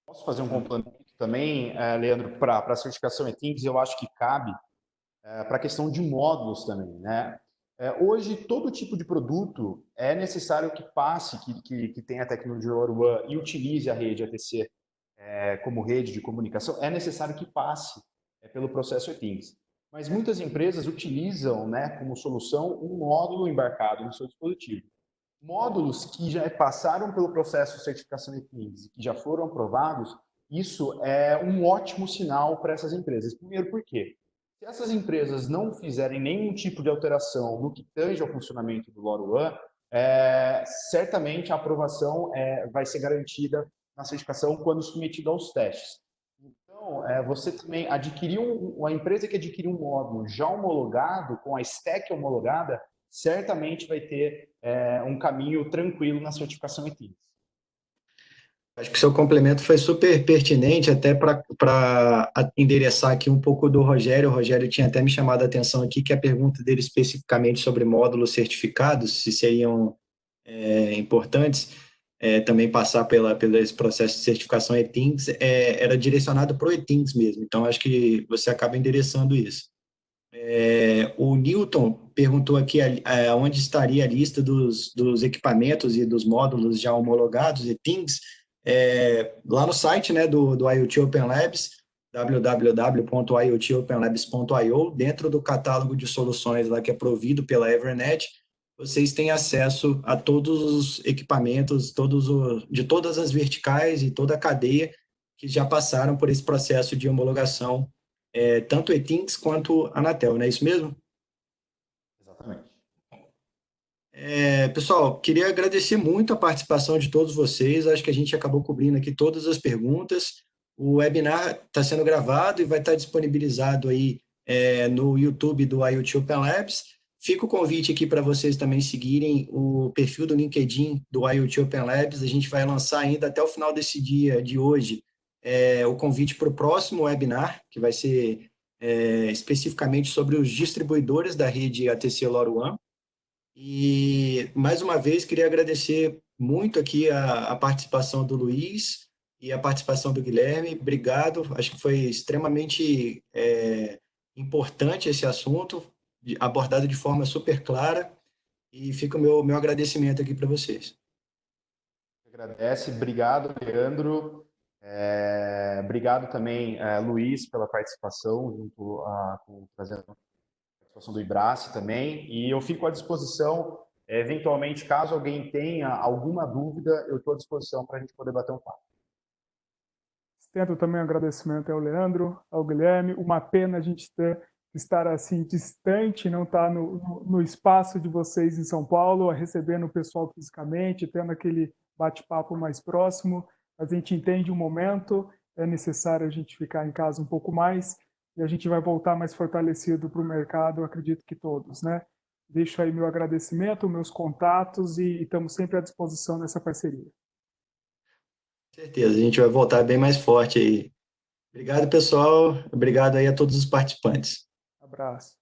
Posso fazer um complemento também, Leandro, para a certificação ETINGS? Eu acho que cabe para a questão de módulos também, né? Hoje, todo tipo de produto é necessário que passe, que tenha a tecnologia LoRaWAN e utilize a rede ATC como rede de comunicação, é necessário que passe pelo processo ETINGS. Mas muitas empresas utilizam, né, como solução um módulo embarcado no seu dispositivo. Módulos que já passaram pelo processo de certificação ETINGS e que já foram aprovados, isso é um ótimo sinal para essas empresas. Primeiro, por quê? Se essas empresas não fizerem nenhum tipo de alteração no que tange ao funcionamento do LoRaWAN, certamente a aprovação vai ser garantida na certificação quando submetida aos testes. Então, você também adquirir a empresa que adquirir um módulo já homologado, com a stack homologada, certamente vai ter um caminho tranquilo na certificação ETINGS. Acho que o seu complemento foi super pertinente, até para endereçar aqui um pouco do Rogério. O Rogério tinha até me chamado a atenção aqui, que a pergunta dele especificamente sobre módulos certificados, se seriam importantes, também passar pelo esse processo de certificação ETINGS, era direcionado para o ETINGS mesmo. Então, acho que você acaba endereçando isso. O Newton perguntou aqui onde estaria a lista dos equipamentos e dos módulos já homologados, ETINGS, lá no site, né, do IoT Open Labs, www.iotopenlabs.io, dentro do catálogo de soluções lá que é provido pela Evernet, vocês têm acesso a todos os equipamentos, de todas as verticais e toda a cadeia que já passaram por esse processo de homologação, tanto ETINGS quanto Anatel, não é isso mesmo? Exatamente. Pessoal, queria agradecer muito a participação de todos vocês. Acho que a gente acabou cobrindo aqui todas as perguntas. O webinar está sendo gravado e vai estar disponibilizado aí no YouTube do IoT Open Labs. Fica o convite aqui para vocês também seguirem o perfil do LinkedIn do IoT Open Labs. A gente vai lançar ainda até o final desse dia de hoje o convite para o próximo webinar, que vai ser especificamente sobre os distribuidores da rede ATC LoRaWAN. E, mais uma vez, queria agradecer muito aqui a participação do Luiz e a participação do Guilherme. Obrigado, acho que foi extremamente importante esse assunto, abordado de forma super clara, e fica o meu agradecimento aqui para vocês. Agradece, obrigado, Leandro. Obrigado também, Luiz, pela participação, junto trazendo a participação do Ibrace também. E eu fico à disposição, eventualmente, caso alguém tenha alguma dúvida, eu estou à disposição para a gente poder bater um papo. Estendo também um agradecimento ao Leandro, ao Guilherme. Uma pena a gente estar assim distante, não estar no espaço de vocês em São Paulo, recebendo o pessoal fisicamente, tendo aquele bate-papo mais próximo. A gente entende o momento, é necessário a gente ficar em casa um pouco mais e a gente vai voltar mais fortalecido para o mercado, acredito que todos, né? Deixo aí meu agradecimento, meus contatos e estamos sempre à disposição nessa parceria. Com certeza, a gente vai voltar bem mais forte aí. Obrigado, pessoal. Obrigado aí a todos os participantes. Abraço.